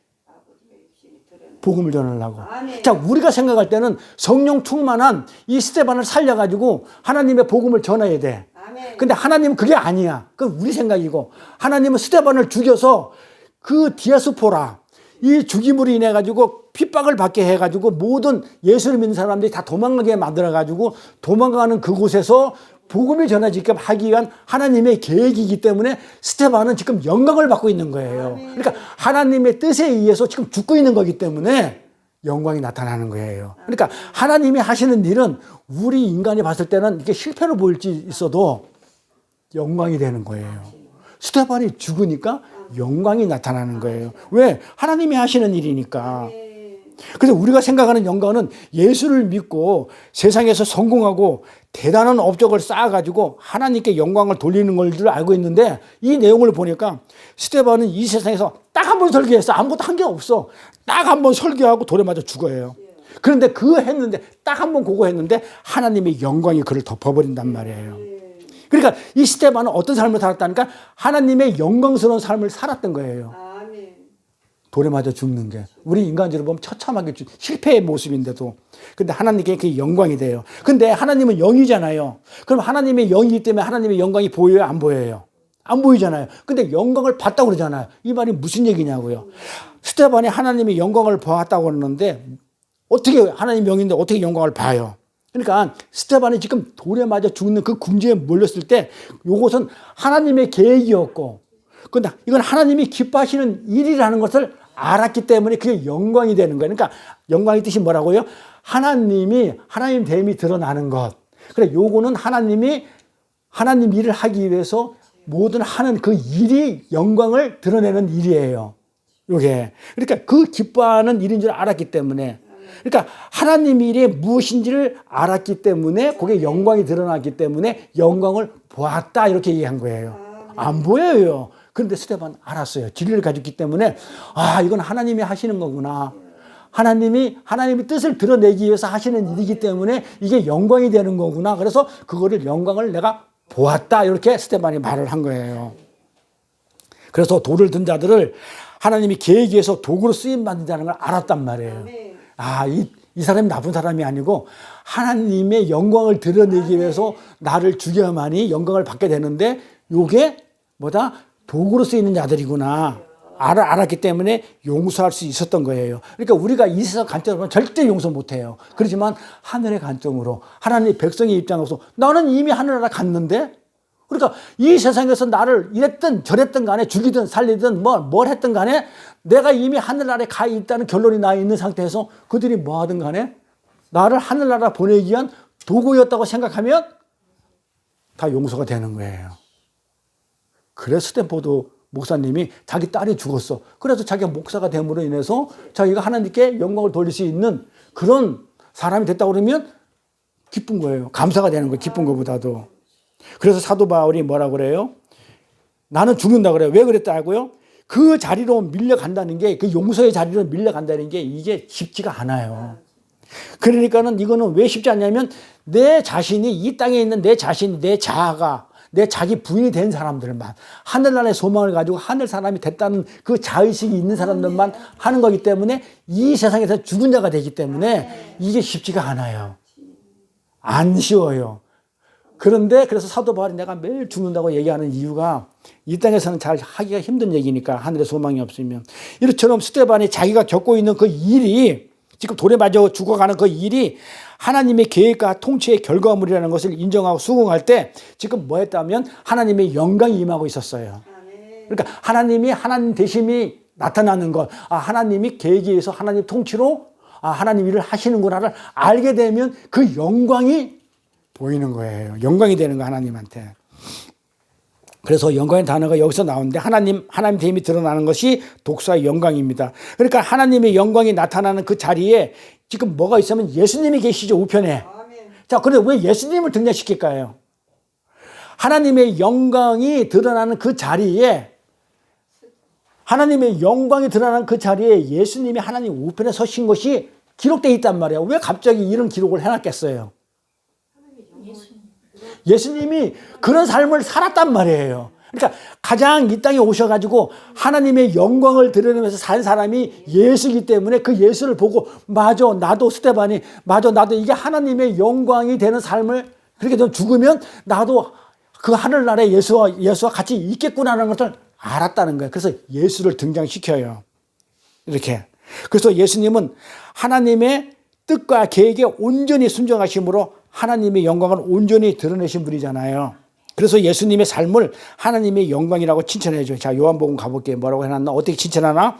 복음을 전하려고. 자, 우리가 생각할 때는 성령 충만한 이 스데반을 살려가지고 하나님의 복음을 전해야 돼. 근데 하나님은 그게 아니야. 그건 우리 생각이고, 하나님은 스데반을 죽여서 그 디아스포라, 이 죽임으로 인해 가지고 핍박을 받게 해가지고 모든 예수를 믿는 사람들이 다 도망가게 만들어가지고 도망가는 그곳에서 복음이 전해지게 하기 위한 하나님의 계획이기 때문에 스데반은 지금 영광을 받고 있는 거예요. 그러니까 하나님의 뜻에 의해서 지금 죽고 있는 거기 때문에 영광이 나타나는 거예요. 그러니까 하나님이 하시는 일은 우리 인간이 봤을 때는 이게 실패로 보일지 있어도 영광이 되는 거예요. 스데반이 죽으니까 영광이 나타나는 거예요. 왜? 하나님이 하시는 일이니까. 그래서 우리가 생각하는 영광은 예수를 믿고 세상에서 성공하고 대단한 업적을 쌓아가지고 하나님께 영광을 돌리는 걸 줄 알고 있는데, 이 내용을 보니까 스데반은 이 세상에서 딱 한 번 설교했어. 아무것도 한 게 없어. 딱 한 번 설교하고 돌에 맞아 죽어요. 그런데 그거 했는데, 딱 한 번 그거 했는데 하나님의 영광이 그를 덮어버린단 말이에요. 그러니까 이 스데반은 어떤 삶을 살았다니까? 하나님의 영광스러운 삶을 살았던 거예요. 돌에 맞아 죽는 게 우리 인간적으로 보면 처참하게 실패의 모습인데도, 근데 하나님께 그게 영광이 돼요. 근데 하나님은 영이잖아요. 그럼 하나님의 영이기 때문에 하나님의 영광이 보여요, 안 보여요? 안 보이잖아요. 근데 영광을 봤다고 그러잖아요. 이 말이 무슨 얘기냐고요. 스데반이 하나님의 영광을 보았다고 그러는데 어떻게 하나님 영인데 어떻게 영광을 봐요? 그러니까 스데반이 지금 돌에 맞아 죽는 그 궁지에 몰렸을 때 이것은 하나님의 계획이었고, 근데 이건 하나님이 기뻐하시는 일이라는 것을 알았기 때문에 그게 영광이 되는 거예요. 그러니까 영광의 뜻이 뭐라고요? 하나님 됨이 드러나는 것. 그래, 요거는 하나님 일을 하기 위해서 모든 하는 그 일이 영광을 드러내는 일이에요. 요게. 그러니까 그 기뻐하는 일인 줄 알았기 때문에. 그러니까 하나님 일이 무엇인지를 알았기 때문에 그게 영광이 드러났기 때문에 영광을 보았다 이렇게 얘기한 거예요. 안 보여요. 그런데 스데반 알았어요. 진리를 가졌기 때문에 이건 하나님이 하시는 거구나. 하나님이 뜻을 드러내기 위해서 하시는 일이기 때문에 이게 영광이 되는 거구나. 그래서 그거를 영광을 내가 보았다. 이렇게 스데반이 말을 한 거예요. 그래서 돌을 든 자들을 하나님이 계획에 의해서 도구로 쓰임 받는다는 걸 알았단 말이에요. 이 사람이 나쁜 사람이 아니고 하나님의 영광을 드러내기 위해서 나를 죽여야만이 영광을 받게 되는데 요게 뭐다? 도구로 쓰이는 자들이구나. 알았기 때문에 용서할 수 있었던 거예요. 그러니까 우리가 이 세상 관점으로 절대 용서 못해요. 그렇지만 하늘의 관점으로 하나님의 백성의 입장에서 나는 이미 하늘나라 갔는데 그러니까 이 세상에서 나를 이랬든 저랬든 간에 죽이든 살리든 뭘 했든 간에 내가 이미 하늘나라에 가 있다는 결론이 나 있는 상태에서 그들이 뭐 하든 간에 나를 하늘나라 보내기 위한 도구였다고 생각하면 다 용서가 되는 거예요. 그래서 스탠포드 목사님이 자기 딸이 죽었어. 그래서 자기가 목사가 됨으로 인해서 자기가 하나님께 영광을 돌릴 수 있는 그런 사람이 됐다고 그러면 기쁜 거예요. 감사가 되는 거예요. 기쁜 것보다도. 그래서 사도 바울이 뭐라고 그래요? 나는 죽는다 그래요. 왜 그랬다고요? 그 자리로 밀려간다는 게, 그 용서의 자리로 밀려간다는 게 이게 쉽지가 않아요. 그러니까는 이거는 왜 쉽지 않냐면 내 자신이 이 땅에 있는 내 자신, 내 자아가 내 자기 부인이 된 사람들만 하늘나라의 소망을 가지고 하늘 사람이 됐다는 그 자의식이 있는 사람들만 하는 거기 때문에 이 세상에서 죽은 자가 되기 때문에 이게 쉽지가 않아요. 안 쉬워요. 그런데 그래서 사도 바울이 내가 매일 죽는다고 얘기하는 이유가 이 땅에서는 잘 하기가 힘든 얘기니까 하늘에 소망이 없으면 이처럼 스데반이 자기가 겪고 있는 그 일이 지금 돌에 맞아 죽어가는 그 일이 하나님의 계획과 통치의 결과물이라는 것을 인정하고 수긍할 때 지금 뭐 했다면 하나님의 영광이 임하고 있었어요. 그러니까 하나님이 하나님 되심이 나타나는 것, 하나님이 계획에 의해서 하나님 통치로 하나님 일을 하시는구나를 알게 되면 그 영광이 보이는 거예요. 영광이 되는 거 하나님한테. 그래서 영광의 단어가 여기서 나오는데 하나님 되임이 드러나는 것이 독사의 영광입니다. 그러니까 하나님의 영광이 나타나는 그 자리에 지금 뭐가 있으면 예수님이 계시죠. 우편에. 자, 그런데 왜 예수님을 등장시킬까요? 하나님의 영광이 드러나는 그 자리에 하나님의 영광이 드러나는 그 자리에 예수님이 하나님 우편에 서신 것이 기록되어 있단 말이에요. 왜 갑자기 이런 기록을 해놨겠어요? 예수님이 그런 삶을 살았단 말이에요. 그러니까 가장 이 땅에 오셔가지고 하나님의 영광을 드러내면서 산 사람이 예수이기 때문에 그 예수를 보고 맞아 나도 스데반이 맞아 나도 이게 하나님의 영광이 되는 삶을 그렇게 좀 죽으면 나도 그 하늘나라에 예수와 같이 있겠구나라는 것을 알았다는 거예요. 그래서 예수를 등장시켜요. 이렇게. 그래서 예수님은 하나님의 뜻과 계획에 온전히 순종하심으로 하나님의 영광을 온전히 드러내신 분이잖아요. 그래서 예수님의 삶을 하나님의 영광이라고 칭찬해줘요. 자, 요한복음 가볼게요. 뭐라고 해놨나? 어떻게 칭찬하나?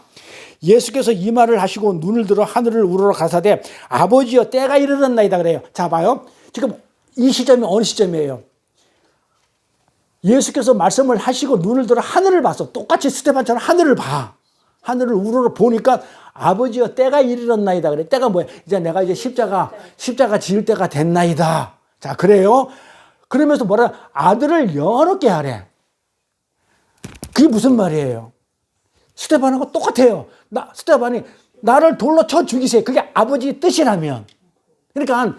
예수께서 이 말을 하시고 눈을 들어 하늘을 우러러 가사대 아버지여 때가 이르렀나이다 그래요. 자, 봐요. 지금 이 시점이 어느 시점이에요? 예수께서 말씀을 하시고 눈을 들어 하늘을 봤어. 똑같이 스데반처럼 하늘을 봐. 하늘을 우러러 보니까 아버지여 때가 이르렀나이다 그래. 때가 뭐야? 이제 내가 이제 십자가 지을 때가 됐나이다. 자, 그래요. 그러면서 뭐라? 아들을 영화롭게 하래. 그게 무슨 말이에요? 스데반하고 똑같아요. 스데반이 나를 돌로 쳐 죽이세요. 그게 아버지 뜻이라면. 그러니까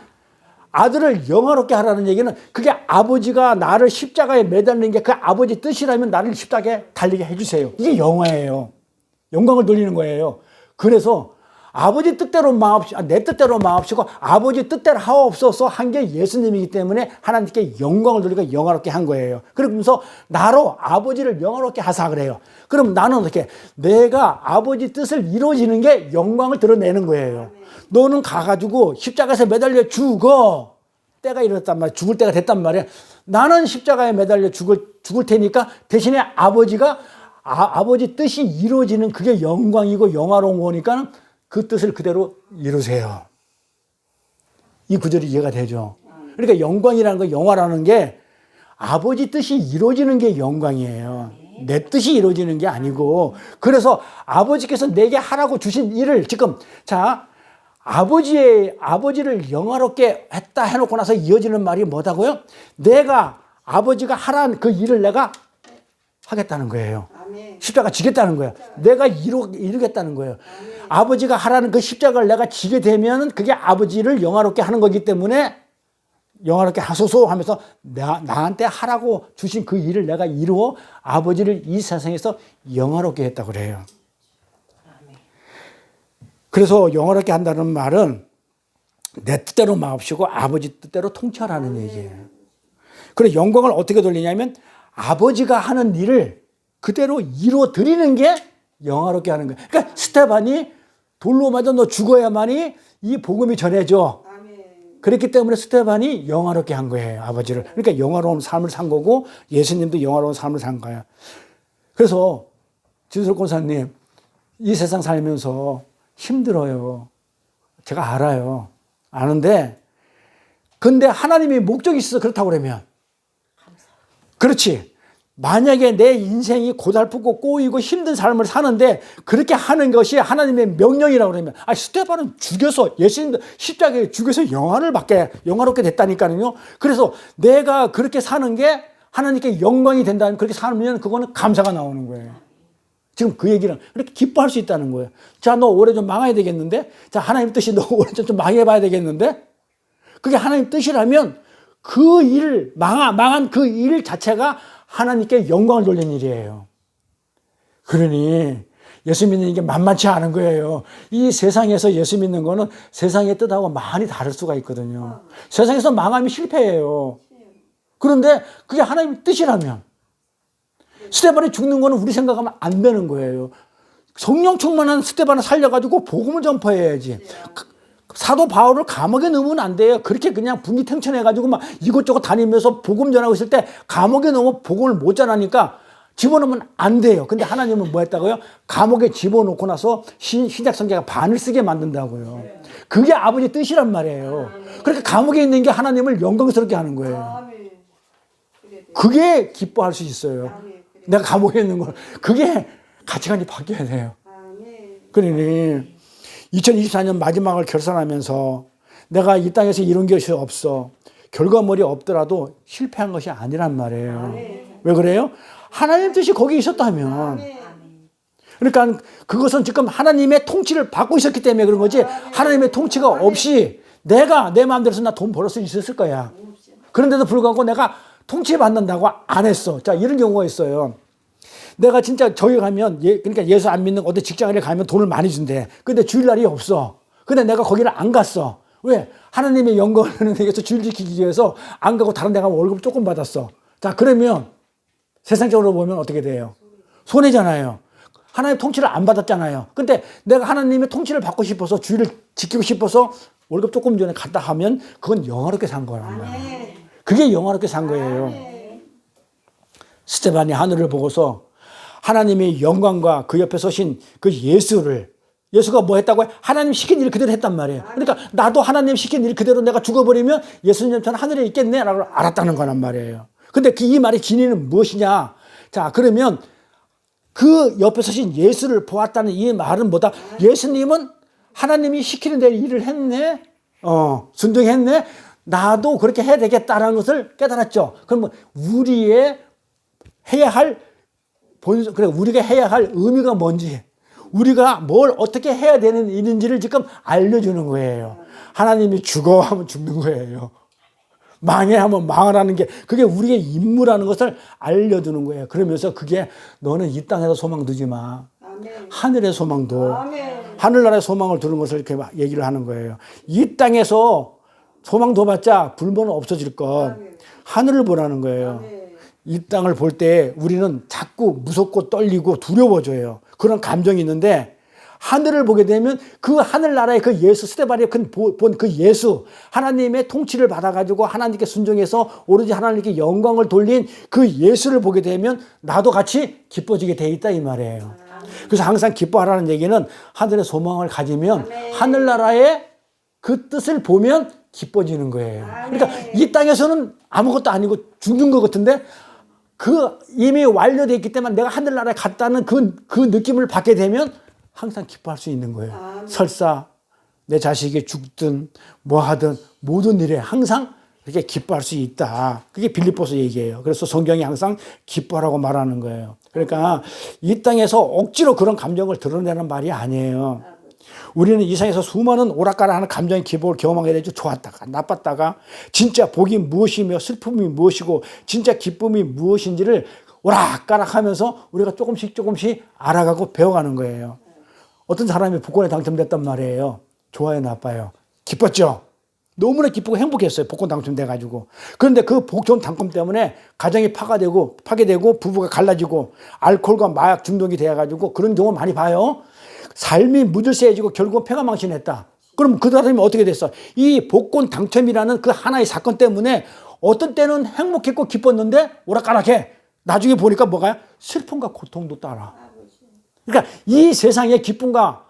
아들을 영화롭게 하라는 얘기는 그게 아버지가 나를 십자가에 매달리는 게 그 아버지 뜻이라면 나를 십자가에 달리게 해주세요. 이게 영화예요. 영광을 돌리는 거예요. 그래서 아버지 뜻대로 내 뜻대로 마옵시고 아버지 뜻대로 하옵소서 한 게 예수님이기 때문에 하나님께 영광을 돌리고 영화롭게 한 거예요. 그러면서 나로 아버지를 영화롭게 하사 그래요. 그럼 나는 어떻게? 내가 아버지 뜻을 이루어지는 게 영광을 드러내는 거예요. 너는 가가지고 십자가에서 매달려 죽어. 때가 이렇단 말이야. 죽을 때가 됐단 말이야. 나는 십자가에 매달려 죽을 테니까 대신에 아버지 뜻이 이루어지는 그게 영광이고 영화로운 거니까 그 뜻을 그대로 이루세요. 이 구절이 이해가 되죠. 그러니까 영광이라는 거, 영화라는 게 아버지 뜻이 이루어지는 게 영광이에요. 내 뜻이 이루어지는 게 아니고. 그래서 아버지께서 내게 하라고 주신 일을 지금 아버지를 영화롭게 했다 해놓고 나서 이어지는 말이 뭐다고요? 내가 아버지가 하라는 그 일을 내가 하겠다는 거예요. 십자가 지겠다는 거예요. 내가 이루겠다는 거예요. 아버지가 하라는 그 십자가를 내가 지게 되면 그게 아버지를 영화롭게 하는 거기 때문에 영화롭게 하소서 하면서 나한테 하라고 주신 그 일을 내가 이루어 아버지를 이 세상에서 영화롭게 했다고 그래요. 그래서 영화롭게 한다는 말은 내 뜻대로 마옵시고 아버지 뜻대로 통치하라는 얘기예요. 그래서 영광을 어떻게 돌리냐면 아버지가 하는 일을 그대로 이루어 드리는 게 영화롭게 하는 거예요. 그러니까 스테반이 돌로 맞아 너 죽어야만이 이 복음이 전해져. 그랬기 때문에 스테반이 영화롭게 한 거예요, 아버지를. 그러니까 영화로운 삶을 산 거고 예수님도 영화로운 삶을 산 거예요. 그래서 진솔 권사님, 이 세상 살면서 힘들어요. 제가 알아요. 아는데 근데 하나님이 목적이 있어서 그렇다고 그러면 그렇지. 만약에 내 인생이 고달프고 꼬이고 힘든 삶을 사는데 그렇게 하는 것이 하나님의 명령이라고 그러면 스테반은 죽여서 예수님도 십자가에 죽여서 영화롭게 됐다니까요. 그래서 내가 그렇게 사는 게 하나님께 영광이 된다면 그렇게 살면 그거는 감사가 나오는 거예요. 지금 그 얘기는 그렇게 기뻐할 수 있다는 거예요. 자, 너 올해 좀 망해야 되겠는데? 자, 하나님 뜻이 너 올해 좀 망해봐야 되겠는데? 그게 하나님 뜻이라면 그 일, 망한 그 일 자체가 하나님께 영광을 돌리는 일이에요. 그러니 예수 믿는 게 만만치 않은 거예요. 이 세상에서 예수 믿는 거는 세상의 뜻하고 많이 다를 수가 있거든요. 세상에서 망하면 실패해요. 그런데 그게 하나님의 뜻이라면 스테반이 죽는 거는 우리 생각하면 안 되는 거예요. 성령 충만한 스테반을 살려가지고 복음을 전파해야지. 사도 바울을 감옥에 넣으면 안 돼요. 그렇게 그냥 분기탱천해가지고 막 이곳저곳 다니면서 복음 전하고 있을 때 감옥에 넣으면 복음을 못 전하니까 집어넣으면 안 돼요. 근데 하나님은 뭐 했다고요? 감옥에 집어넣고 나서 신약 성경가 반을 쓰게 만든다고요. 그게 아버지 뜻이란 말이에요. 그러니까 감옥에 있는 게 하나님을 영광스럽게 하는 거예요. 그게 기뻐할 수 있어요. 내가 감옥에 있는 걸. 그게 가치관이 바뀌어야 돼요. 그러니 2024년 마지막을 결산하면서 내가 이 땅에서 이룬 것이 없어. 결과물이 없더라도 실패한 것이 아니란 말이에요. 왜 그래요? 하나님 뜻이 거기 있었다면. 그러니까 그것은 지금 하나님의 통치를 받고 있었기 때문에 그런 거지 하나님의 통치가 없이 내가 내 마음대로 나 돈 벌을 수 있었을 거야. 그런데도 불구하고 내가 통치받는다고 안 했어. 자, 이런 경우가 있어요. 내가 진짜 저기 가면 그러니까 예수 안 믿는 어디 직장에 가면 돈을 많이 준대. 근데 주일날이 없어. 근데 내가 거기를 안 갔어. 왜? 하나님의 영광을 하는 데에서 주일 지키기 위해서 안 가고 다른 데 가면 월급 조금 받았어. 자, 그러면 세상적으로 보면 어떻게 돼요? 손해잖아요. 하나님 통치를 안 받았잖아요. 근데 내가 하나님의 통치를 받고 싶어서 주일을 지키고 싶어서 월급 조금 전에 갔다 하면 그건 영화롭게 산 거란 말이에요. 그게 영화롭게 산 거예요. 스테반이 하늘을 보고서 하나님의 영광과 그 옆에 서신 그 예수가 뭐 했다고요? 하나님 시킨 일 그대로 했단 말이에요. 그러니까 나도 하나님 시킨 일 그대로 내가 죽어버리면 예수님처럼 하늘에 있겠네 라고 알았다는 거란 말이에요. 근데 이 말의 진위는 무엇이냐? 자, 그러면 그 옆에 서신 예수를 보았다는 이 말은 뭐다? 예수님은 하나님이 시키는 대로 일을 했네? 순종했네? 나도 그렇게 해야 되겠다라는 것을 깨달았죠. 그러면 우리가 해야 할 의미가 뭔지, 우리가 뭘 어떻게 해야 되는 일인지를 지금 알려주는 거예요. 하나님이 죽어 하면 죽는 거예요. 망해 하면 망하라는 게 그게 우리의 임무라는 것을 알려주는 거예요. 그러면서 그게 너는 이 땅에서 소망 두지 마. 하늘의 소망도 하늘나라의 소망을 두는 것을 이렇게 막 얘기를 하는 거예요. 이 땅에서 소망 둬봤자 불모는 없어질 것. 하늘을 보라는 거예요. 이 땅을 볼 때 우리는 자꾸 무섭고 떨리고 두려워져요. 그런 감정이 있는데 하늘을 보게 되면 그 하늘나라의 그 예수, 스테반이 본 그 예수, 하나님의 통치를 받아가지고 하나님께 순종해서 오로지 하나님께 영광을 돌린 그 예수를 보게 되면 나도 같이 기뻐지게 돼 있다 이 말이에요. 그래서 항상 기뻐하라는 얘기는 하늘의 소망을 가지면 하늘나라의 그 뜻을 보면 기뻐지는 거예요. 그러니까 이 땅에서는 아무것도 아니고 죽는 것 같은데 그 이미 완료되어 있기 때문에 내가 하늘나라에 갔다는 그 느낌을 받게 되면 항상 기뻐할 수 있는 거예요. 설사 내 자식이 죽든 뭐 하든 모든 일에 항상 그렇게 기뻐할 수 있다. 그게 빌립보서 얘기예요. 그래서 성경이 항상 기뻐하라고 말하는 거예요. 그러니까 이 땅에서 억지로 그런 감정을 드러내는 말이 아니에요. 우리는 이 세상에서 수많은 오락가락하는 감정의 기복을 경험하게 되죠. 좋았다가 나빴다가 진짜 복이 무엇이며 슬픔이 무엇이고 진짜 기쁨이 무엇인지를 오락가락하면서 우리가 조금씩 알아가고 배워가는 거예요. 어떤 사람이 복권에 당첨됐단 말이에요. 좋아요, 나빠요? 기뻤죠? 너무나 기쁘고 행복했어요. 복권 당첨돼가지고. 그런데 그 복권 당첨 때문에 가정이 파괴되고 부부가 갈라지고 알코올과 마약 중독이 되어가지고 그런 경우 많이 봐요. 삶이 무질서해지고 결국은 폐가망신했다. 그럼 그 사람이 어떻게 됐어? 이 복권 당첨이라는 그 하나의 사건 때문에 어떤 때는 행복했고 기뻤는데 오락가락해. 나중에 보니까 뭐가요? 슬픔과 고통도 따라. 그러니까 이 세상의 기쁨과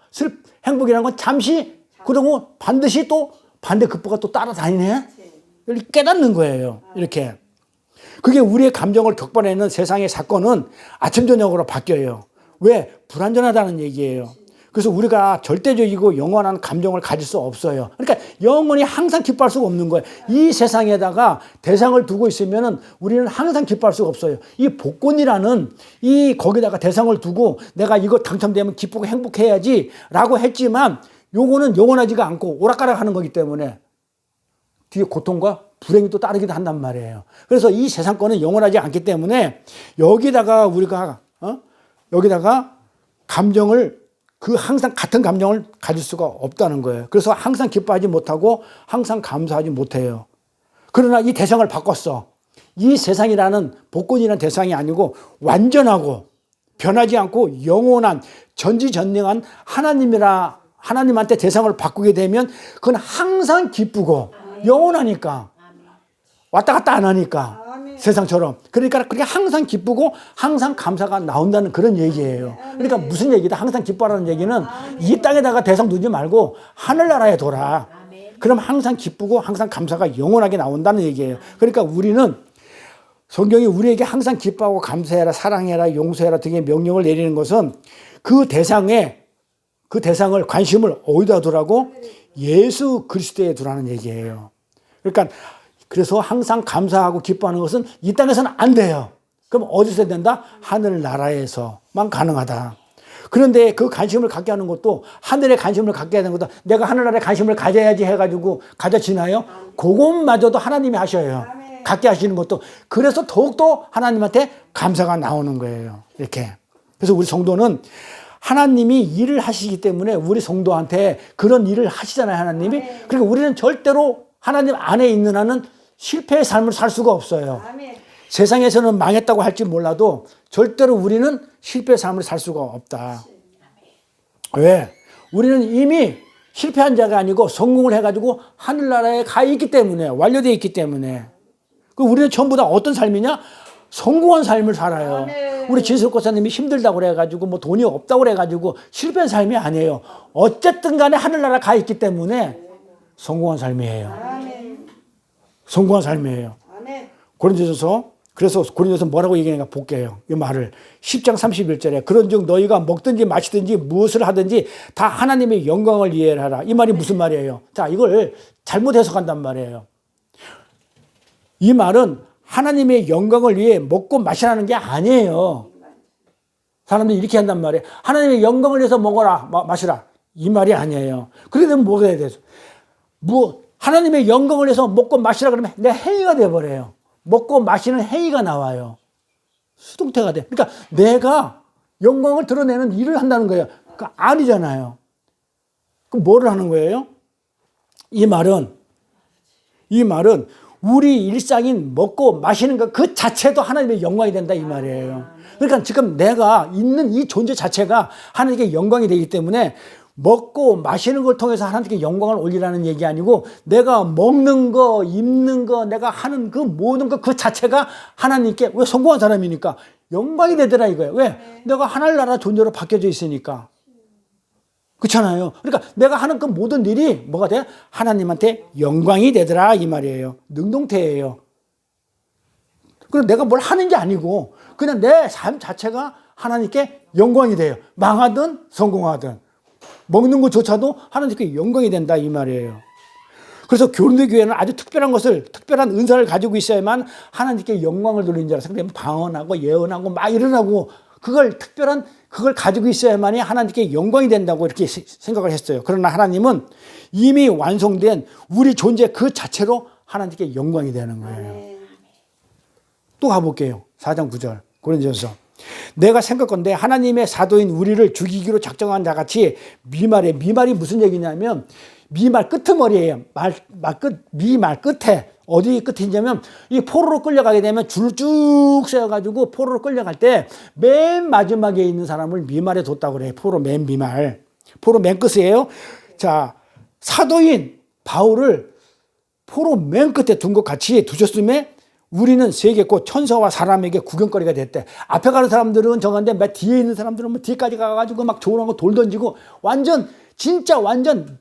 행복이라는 건 잠시 그러고 반드시 또 반대급부가 또 따라다니네. 이렇게 깨닫는 거예요. 이렇게. 그게 우리의 감정을 격발하는 세상의 사건은 아침 저녁으로 바뀌어요. 왜? 불완전하다는 얘기예요. 그래서 우리가 절대적이고 영원한 감정을 가질 수 없어요. 그러니까 영원히 항상 기뻐할 수가 없는 거예요. 이 세상에다가 대상을 두고 있으면은 우리는 항상 기뻐할 수가 없어요. 이 복권이라는 거기다가 대상을 두고 내가 이거 당첨되면 기쁘고 행복해야지 라고 했지만 요거는 영원하지가 않고 오락가락 하는 거기 때문에 뒤에 고통과 불행이 또 따르기도 한단 말이에요. 그래서 이 세상 거는 영원하지 않기 때문에 여기다가 우리가 여기다가 감정을 항상 같은 감정을 가질 수가 없다는 거예요. 그래서 항상 기뻐하지 못하고 항상 감사하지 못해요. 그러나 이 대상을 바꿨어. 이 세상이라는 복권이라는 대상이 아니고 완전하고 변하지 않고 영원한 전지전능한 하나님한테 대상을 바꾸게 되면 그건 항상 기쁘고 영원하니까 왔다 갔다 안 하니까 세상처럼. 그러니까 그렇게 항상 기쁘고 항상 감사가 나온다는 그런 얘기예요. 그러니까 무슨 얘기다? 항상 기뻐하라는 얘기는 이 땅에다가 대상 두지 말고 하늘나라에 둬라. 그럼 항상 기쁘고 항상 감사가 영원하게 나온다는 얘기예요. 그러니까 우리는 성경이 우리에게 항상 기뻐하고 감사해라, 사랑해라, 용서해라 등의 명령을 내리는 것은 그 대상을 관심을 어디다 두라고? 예수 그리스도에 두라는 얘기예요. 그러니까 그래서 항상 감사하고 기뻐하는 것은 이 땅에서는 안 돼요. 그럼 어디서 된다? 하늘나라에서만 가능하다. 그런데 그 관심을 갖게 하는 것도 하늘에 관심을 갖게 하는 것도 내가 하늘나라에 관심을 가져야지 해가지고 가져지나요? 그것마저도 하나님이 하셔요. 갖게 하시는 것도. 그래서 더욱더 하나님한테 감사가 나오는 거예요. 이렇게. 그래서 우리 성도는 하나님이 일을 하시기 때문에 우리 성도한테 그런 일을 하시잖아요, 하나님이. 그러니까 우리는 절대로 하나님 안에 있는 한은 실패의 삶을 살 수가 없어요. 세상에서는 망했다고 할지 몰라도 절대로 우리는 실패의 삶을 살 수가 없다. 왜? 우리는 이미 실패한 자가 아니고 성공을 해가지고 하늘나라에 가 있기 때문에, 완료되어 있기 때문에. 우리는 전부 다 어떤 삶이냐? 성공한 삶을 살아요. 우리 진슬 고사님이 힘들다고 그래가지고 뭐 돈이 없다고 그래가지고 실패한 삶이 아니에요. 어쨌든 간에 하늘나라 가 있기 때문에 성공한 삶이에요. 성공한 삶이에요. 그래서 고린도서 뭐라고 얘기하는가 볼게요. 이 말을 10장 31절에 그런즉 너희가 먹든지 마시든지 무엇을 하든지 다 하나님의 영광을 위해 하라. 이 말이 무슨 말이에요? 자, 이걸 잘못 해석한단 말이에요. 이 말은 하나님의 영광을 위해 먹고 마시라는 게 아니에요. 사람들이 이렇게 한단 말이에요. 하나님의 영광을 위해서 먹어라, 마시라. 이 말이 아니에요. 그렇게 되면 뭐가 해야 되죠? 하나님의 영광을 위해서 먹고 마시라 그러면 내 행위가 돼버려요. 먹고 마시는 행위가 나와요. 수동태가 돼. 그러니까 내가 영광을 드러내는 일을 한다는 거예요. 그러니까 아니잖아요. 그럼 뭐를 하는 거예요? 이 말은 우리 일상인 먹고 마시는 것 그 자체도 하나님의 영광이 된다 이 말이에요. 그러니까 지금 내가 있는 이 존재 자체가 하나님께 영광이 되기 때문에 먹고 마시는 걸 통해서 하나님께 영광을 올리라는 얘기 아니고 내가 먹는 거, 입는 거, 내가 하는 그 모든 것 그 자체가 하나님께 왜 성공한 사람이니까 영광이 되더라 이거예요. 왜? 내가 하늘나라 존재로 바뀌어져 있으니까. 그렇잖아요. 그러니까 내가 하는 그 모든 일이 뭐가 돼? 하나님한테 영광이 되더라 이 말이에요. 능동태예요. 그럼 내가 뭘 하는 게 아니고 그냥 내 삶 자체가 하나님께 영광이 돼요. 망하든 성공하든 먹는 것조차도 하나님께 영광이 된다 이 말이에요. 그래서 고린도 교회는 아주 특별한 은사를 가지고 있어야만 하나님께 영광을 돌리는 줄 알았어요. 방언하고 예언하고 막 일어나고 그걸 가지고 있어야만이 하나님께 영광이 된다고 이렇게 생각을 했어요. 그러나 하나님은 이미 완성된 우리 존재 그 자체로 하나님께 영광이 되는 거예요. 또 가볼게요. 4장 9절 고린도전서. 내가 생각건대 하나님의 사도인 우리를 죽이기로 작정한 자같이 미말이 무슨 얘기냐면 미말 끄트머리예요. 미말 끝에 어디 끝이냐면 이 포로로 끌려가게 되면 줄을 쭉 세워가지고 포로로 끌려갈 때 맨 마지막에 있는 사람을 미말에 뒀다고 그래요. 포로 맨 미말. 포로 맨 끝이에요. 자, 사도인 바울을 포로 맨 끝에 둔 것 같이 두셨음에 우리는 세계 곧 천사와 사람에게 구경거리가 됐대. 앞에 가는 사람들은 정한데 맨 뒤에 있는 사람들은 뭐 뒤까지 가가지고 막 좋은 거 돌 던지고 완전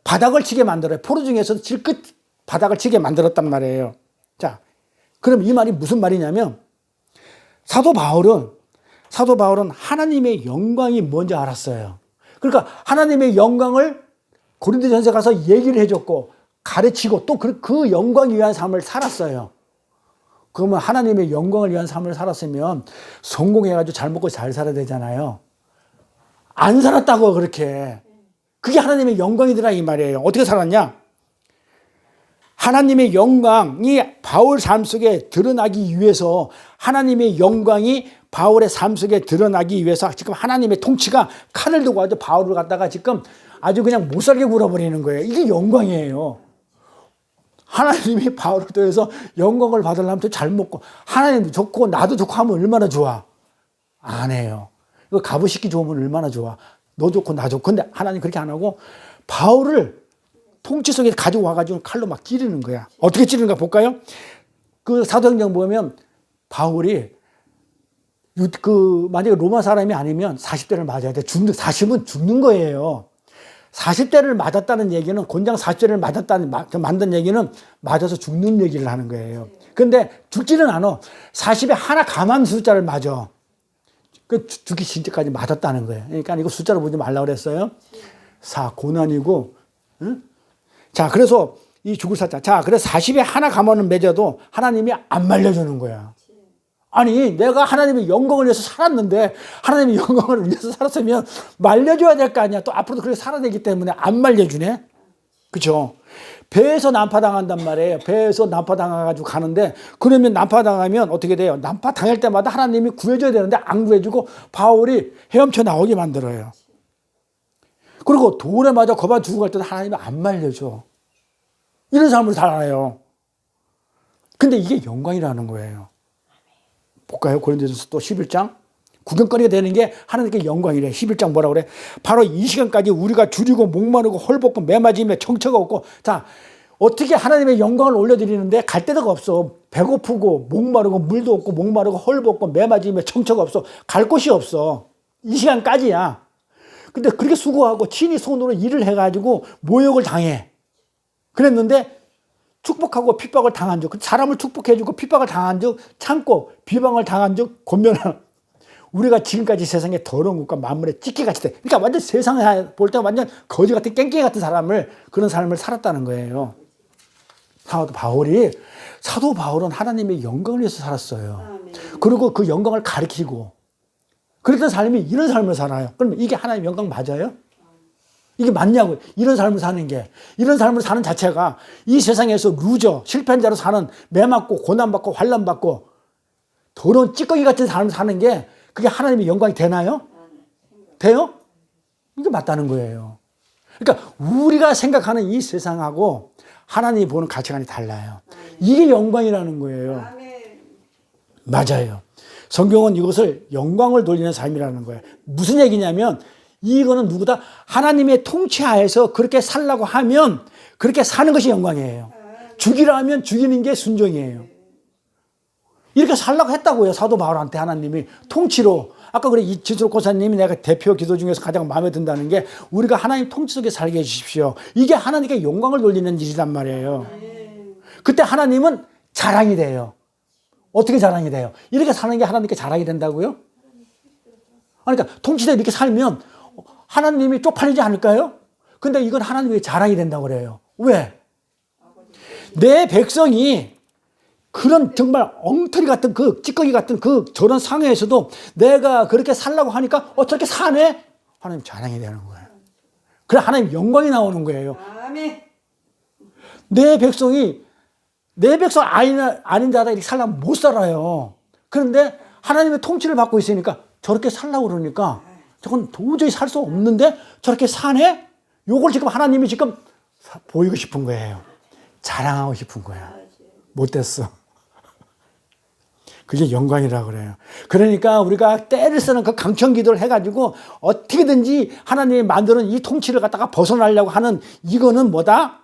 바닥을 치게 만들어요. 포로 중에서도 제일 끝 바닥을 치게 만들었단 말이에요. 자, 그럼 이 말이 무슨 말이냐면 사도 바울은 하나님의 영광이 뭔지 알았어요. 그러니까 하나님의 영광을 고린도전서 가서 얘기를 해줬고 가르치고 또 그 영광을 위한 삶을 살았어요. 그러면 하나님의 영광을 위한 삶을 살았으면 성공해가지고 잘 먹고 잘 살아야 되잖아요. 안 살았다고 그렇게. 그게 하나님의 영광이더라 이 말이에요. 어떻게 살았냐? 하나님의 영광이 바울 삶 속에 드러나기 위해서 하나님의 영광이 바울의 삶 속에 드러나기 위해서 지금 하나님의 통치가 칼을 들고 아주 바울을 갖다가 지금 아주 그냥 못살게 굴어버리는 거예요. 이게 영광이에요. 하나님이 바울을 통해서 영광을 받으려면 잘 먹고 하나님도 좋고 나도 좋고 하면 얼마나 좋아. 안 해요. 이거 가부식기 좋으면 얼마나 좋아. 너 좋고 나 좋고. 근데 하나님 그렇게 안 하고 바울을 통치 속에 가지고 와가지고 칼로 막 찌르는 거야. 어떻게 찌르는가 볼까요? 그 사도행전 보면 바울이 만약에 로마 사람이 아니면 40대를 맞아야 돼. 40은 죽는 거예요. 40대를 맞았다는 얘기는 곤장 40대를 만든 얘기는 맞아서 죽는 얘기를 하는 거예요. 근데 죽지는 않아. 40에 하나 감한 숫자를 맞아. 그 죽기 진짜까지 맞았다는 거예요. 그러니까 이거 숫자로 보지 말라고 그랬어요. 고난이고, 응? 자, 그래서 이 죽을 사자. 자, 그래서 40에 하나 감아는 맺어도 하나님이 안 말려주는 거야. 아니, 내가 하나님의 영광을 위해서 살았는데 하나님의 영광을 위해서 살았으면 말려줘야 될 거 아니야. 또 앞으로도 그렇게 살아야 되기 때문에 안 말려주네. 그렇죠? 배에서 난파당한단 말이에요. 배에서 난파당해가지고 가는데 그러면 난파당하면 어떻게 돼요? 난파당할 때마다 하나님이 구해줘야 되는데 안 구해주고 바울이 헤엄쳐 나오게 만들어요. 그리고 돌에 맞아 거반 죽고 갈 때도 하나님이 안 말려줘. 이런 삶을 살아요. 근데 이게 영광이라는 거예요. 볼까요? 고린도전서 또 11장. 구경거리가 되는 게 하나님께 영광이래. 11장 뭐라 그래? 바로 이 시간까지 우리가 줄이고 목마르고 헐벗고 매맞으며 정처가 없고. 자, 어떻게 하나님의 영광을 올려드리는데 갈 데가 없어. 배고프고 목마르고 물도 없고 목마르고 헐벗고 매맞으며 정처가 없어. 갈 곳이 없어. 이 시간까지야. 근데 그렇게 수고하고 친히 손으로 일을 해가지고 모욕을 당해. 그랬는데 축복하고 핍박을 당한 적, 사람을 축복해주고 핍박을 당한 적 참고 비방을 당한 적 권면하는 우리가 지금까지 세상에 더러운 것과 만물의 찢기같이 돼. 그러니까 완전 세상에 볼 때 완전 거지 같은 깽깽이 같은 그런 삶을 살았다는 거예요. 사도 바울은 하나님의 영광을 위해서 살았어요. 그리고 그 영광을 가리키고 그랬던 삶이 이런 삶을 살아요. 그러면 이게 하나님의 영광 맞아요? 이게 맞냐고. 이런 삶을 사는 게. 이런 삶을 사는 자체가 이 세상에서 루저, 실패한 자로 사는 매맞고 고난받고 환난받고 더러운 찌꺼기 같은 삶을 사는 게 그게 하나님의 영광이 되나요? 돼요? 이게 맞다는 거예요. 그러니까 우리가 생각하는 이 세상하고 하나님이 보는 가치관이 달라요. 이게 영광이라는 거예요. 맞아요. 성경은 이것을 영광을 돌리는 삶이라는 거예요. 무슨 얘기냐면 이거는 누구다? 하나님의 통치하에서 그렇게 살라고 하면 그렇게 사는 것이 영광이에요. 죽이라 하면 죽이는 게 순종이에요. 이렇게 살라고 했다고요. 사도 바울한테 하나님이 통치로. 아까 그래 이지수록 고사님이 내가 대표 기도 중에서 가장 마음에 든다는 게 우리가 하나님 통치 속에 살게 해주십시오. 이게 하나님께 영광을 돌리는 일이란 말이에요. 그때 하나님은 자랑이 돼요. 어떻게 자랑이 돼요? 이렇게 사는 게 하나님께 자랑이 된다고요? 그러니까 통치대 이렇게 살면 하나님이 쪽팔리지 않을까요? 근데 이건 하나님의 자랑이 된다고 그래요. 왜? 내 백성이 그런 정말 엉터리 같은 그 찌꺼기 같은 그 저런 상황에서도 내가 그렇게 살라고 하니까 어떻게 사네? 하나님 자랑이 되는 거예요. 그래 하나님 영광이 나오는 거예요. 아멘. 내 백성이 내 백성 아닌 자다 이렇게 살려면 못 살아요. 그런데 하나님의 통치를 받고 있으니까 저렇게 살라고 그러니까 저건 도저히 살 수 없는데 저렇게 사네? 요걸 지금 하나님이 지금 보이고 싶은 거예요. 자랑하고 싶은 거야. 못됐어. 그게 영광이라고 그래요. 그러니까 우리가 때를 쓰는 그 강청 기도를 해가지고 어떻게든지 하나님이 만드는 이 통치를 갖다가 벗어나려고 하는 이거는 뭐다?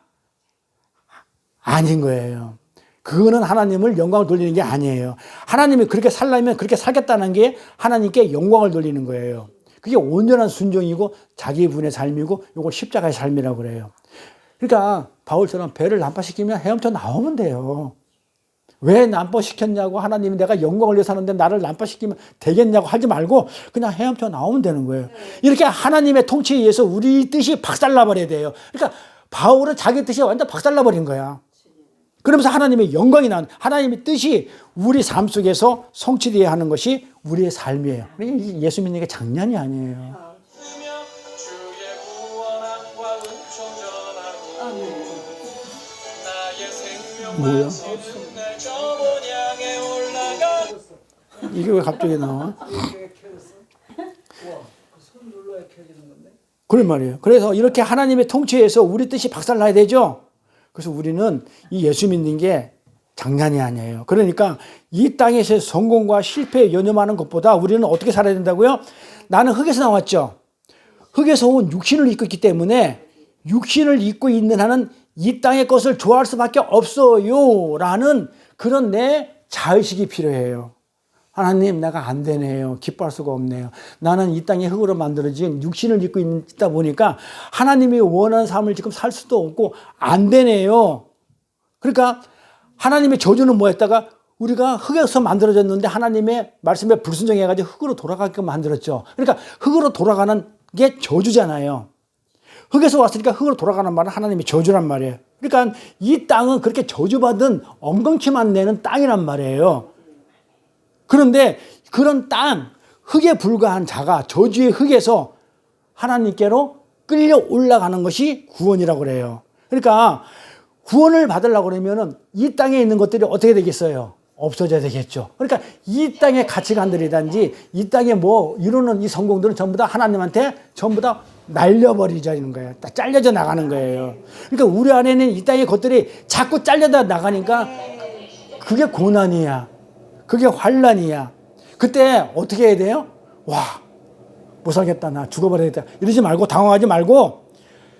아닌 거예요. 그거는 하나님을 영광을 돌리는 게 아니에요. 하나님이 그렇게 살려면 그렇게 살겠다는 게 하나님께 영광을 돌리는 거예요. 그게 온전한 순종이고 자기 분의 삶이고 이걸 십자가의 삶이라고 그래요. 그러니까 바울처럼 배를 난파시키면 헤엄쳐 나오면 돼요. 왜 난파시켰냐고 하나님이 내가 영광을 위해서 사는데 나를 난파시키면 되겠냐고 하지 말고 그냥 헤엄쳐 나오면 되는 거예요. 이렇게 하나님의 통치에 의해서 우리 뜻이 박살나버려야 돼요. 그러니까 바울은 자기 뜻이 완전 박살나버린 거야. 그러면서 하나님의 영광이 나는 하나님의 뜻이 우리 삶 속에서 성취되어야 하는 것이 우리의 삶이에요. 예수 믿는 게 장난이 아니에요. 뭐야? 이게 왜 갑자기 나와? 그런 말이에요. 그래서 이렇게 하나님의 통치에서 우리 뜻이 박살나야 되죠. 그래서 우리는 이 예수 믿는 게 장난이 아니에요. 그러니까 이 땅에서의 성공과 실패에 연연하는 것보다 우리는 어떻게 살아야 된다고요? 나는 흙에서 나왔죠. 흙에서 온 육신을 입고 있기 때문에 육신을 입고 있는 한은 이 땅의 것을 좋아할 수밖에 없어요 라는 그런 내 자의식이 필요해요. 하나님 내가 안 되네요. 기뻐할 수가 없네요. 나는 이 땅의 흙으로 만들어진 육신을 입고 있다 보니까 하나님이 원하는 삶을 지금 살 수도 없고 안 되네요. 그러니까 하나님의 저주는 뭐였다가 우리가 흙에서 만들어졌는데 하나님의 말씀에 불순종해가지고 흙으로 돌아가게끔 만들었죠. 그러니까 흙으로 돌아가는 게 저주잖아요. 흙에서 왔으니까 흙으로 돌아가는 말은 하나님의 저주란 말이에요. 그러니까 이 땅은 그렇게 저주받은 엉겅퀴만 내는 땅이란 말이에요. 그런데 그런 땅, 흙에 불과한 자가 저주의 흙에서 하나님께로 끌려 올라가는 것이 구원이라고 그래요. 그러니까 구원을 받으려고 그러면은 이 땅에 있는 것들이 어떻게 되겠어요? 없어져야 되겠죠. 그러니까 이 땅의 가치관들이든지 이 땅에 뭐 이루는 이 성공들은 전부 다 하나님한테 전부 다 날려버리자는 거예요. 다 잘려져 나가는 거예요. 그러니까 우리 안에는 이 땅의 것들이 자꾸 잘려다 나가니까 그게 고난이야. 그게 환란이야. 그때 어떻게 해야 돼요? 와, 못 살겠다. 나 죽어버리겠다. 이러지 말고 당황하지 말고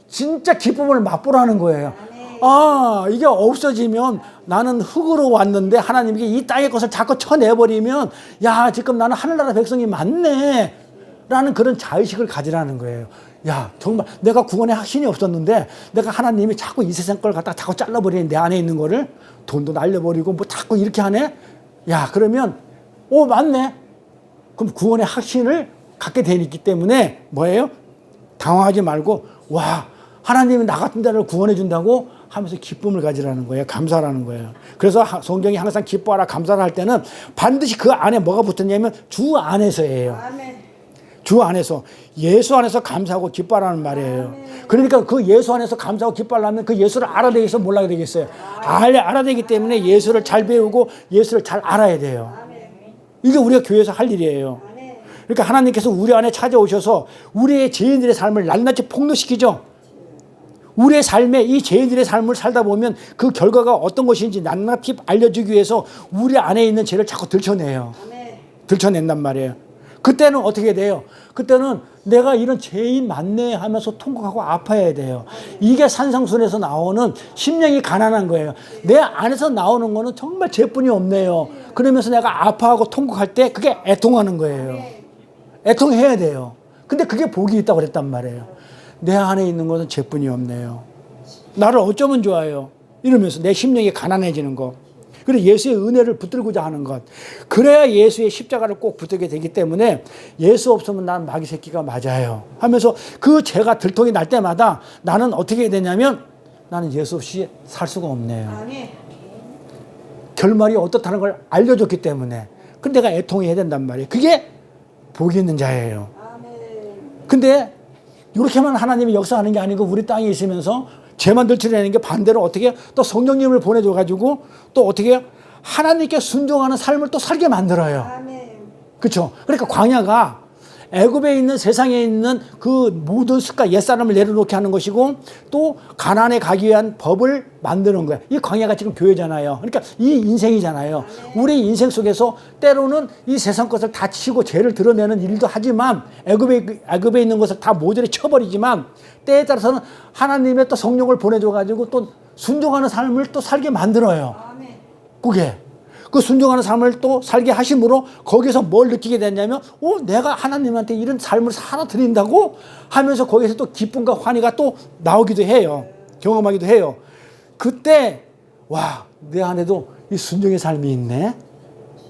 진짜 기쁨을 맛보라는 거예요. 아, 이게 없어지면 나는 흙으로 왔는데 하나님께 이 땅의 것을 자꾸 쳐내버리면 야, 지금 나는 하늘나라 백성이 맞네 라는 그런 자의식을 가지라는 거예요. 야, 정말 내가 구원에 확신이 없었는데 내가 하나님이 자꾸 이 세상 걸 갖다가 자꾸 잘라버리는 내 안에 있는 거를 돈도 날려버리고 뭐 자꾸 이렇게 하네? 야, 그러면 맞네. 그럼 구원의 확신을 갖게 되기 때문에 뭐예요? 당황하지 말고 와, 하나님이 나 같은 자를 구원해 준다고 하면서 기쁨을 가지라는 거예요. 감사라는 거예요. 그래서 성경이 항상 기뻐하라 감사를 할 때는 반드시 그 안에 뭐가 붙었냐면 주 안에서예요. 주 안에서 예수 안에서 감사하고 기뻐하라는 말이에요. 그러니까 그 예수 안에서 감사하고 기뻐하려면 그 예수를 알아내겠어 몰라야 되겠어요. 알아내기 때문에 예수를 잘 배우고 예수를 잘 알아야 돼요. 이게 우리가 교회에서 할 일이에요. 그러니까 하나님께서 우리 안에 찾아오셔서 우리의 죄인들의 삶을 낱낱이 폭로시키죠. 우리의 삶에 이 죄인들의 삶을 살다 보면 그 결과가 어떤 것인지 낱낱이 알려주기 위해서 우리 안에 있는 죄를 자꾸 들춰내요. 들춰낸단 말이에요. 그때는 어떻게 돼요? 그때는 내가 이런 죄인 맞네 하면서 통곡하고 아파야 돼요. 이게 산상순에서 나오는 심령이 가난한 거예요. 내 안에서 나오는 거는 정말 죄뿐이 없네요. 그러면서 내가 아파하고 통곡할 때 그게 애통하는 거예요. 애통해야 돼요. 근데 그게 복이 있다고 그랬단 말이에요. 내 안에 있는 것은 죄뿐이 없네요. 나를 어쩌면 좋아요. 이러면서 내 심령이 가난해지는 거. 그리고 예수의 은혜를 붙들고자 하는 것. 그래야 예수의 십자가를 꼭 붙들게 되기 때문에 예수 없으면 난 마귀 새끼가 맞아요 하면서 그 죄가 들통이 날 때마다 나는 어떻게 해야 되냐면 나는 예수 없이 살 수가 없네요. 아멘. 결말이 어떻다는 걸 알려줬기 때문에. 근데 내가 애통해야 된단 말이에요. 그게 복이 있는 자예요. 아멘. 근데 이렇게만 하나님이 역사하는 게 아니고 우리 땅에 있으면서 죄만 들추려는 게 반대로 어떻게 또 성령님을 보내줘가지고 또 어떻게 하나님께 순종하는 삶을 또 살게 만들어요. 아멘. 그렇죠? 그러니까 광야가 애굽에 있는 세상에 있는 그 모든 습관 옛사람을 내려놓게 하는 것이고 또 가나안에 가기 위한 법을 만드는 거야. 이 광야가 지금 교회잖아요. 그러니까 이 인생이잖아요. 우리 인생 속에서 때로는 이 세상 것을 다 치고 죄를 드러내는 일도 하지만 애굽에 있는 것을 다 모조리 쳐버리지만 때에 따라서는 하나님의 또 성령을 보내줘가지고 또 순종하는 삶을 또 살게 만들어요. 아멘. 그게 그 순종하는 삶을 또 살게 하심으로 거기서 뭘 느끼게 됐냐면 내가 하나님한테 이런 삶을 살아드린다고 하면서 거기서 또 기쁨과 환희가 또 나오기도 해요. 경험하기도 해요. 그때 와, 내 안에도 이 순종의 삶이 있네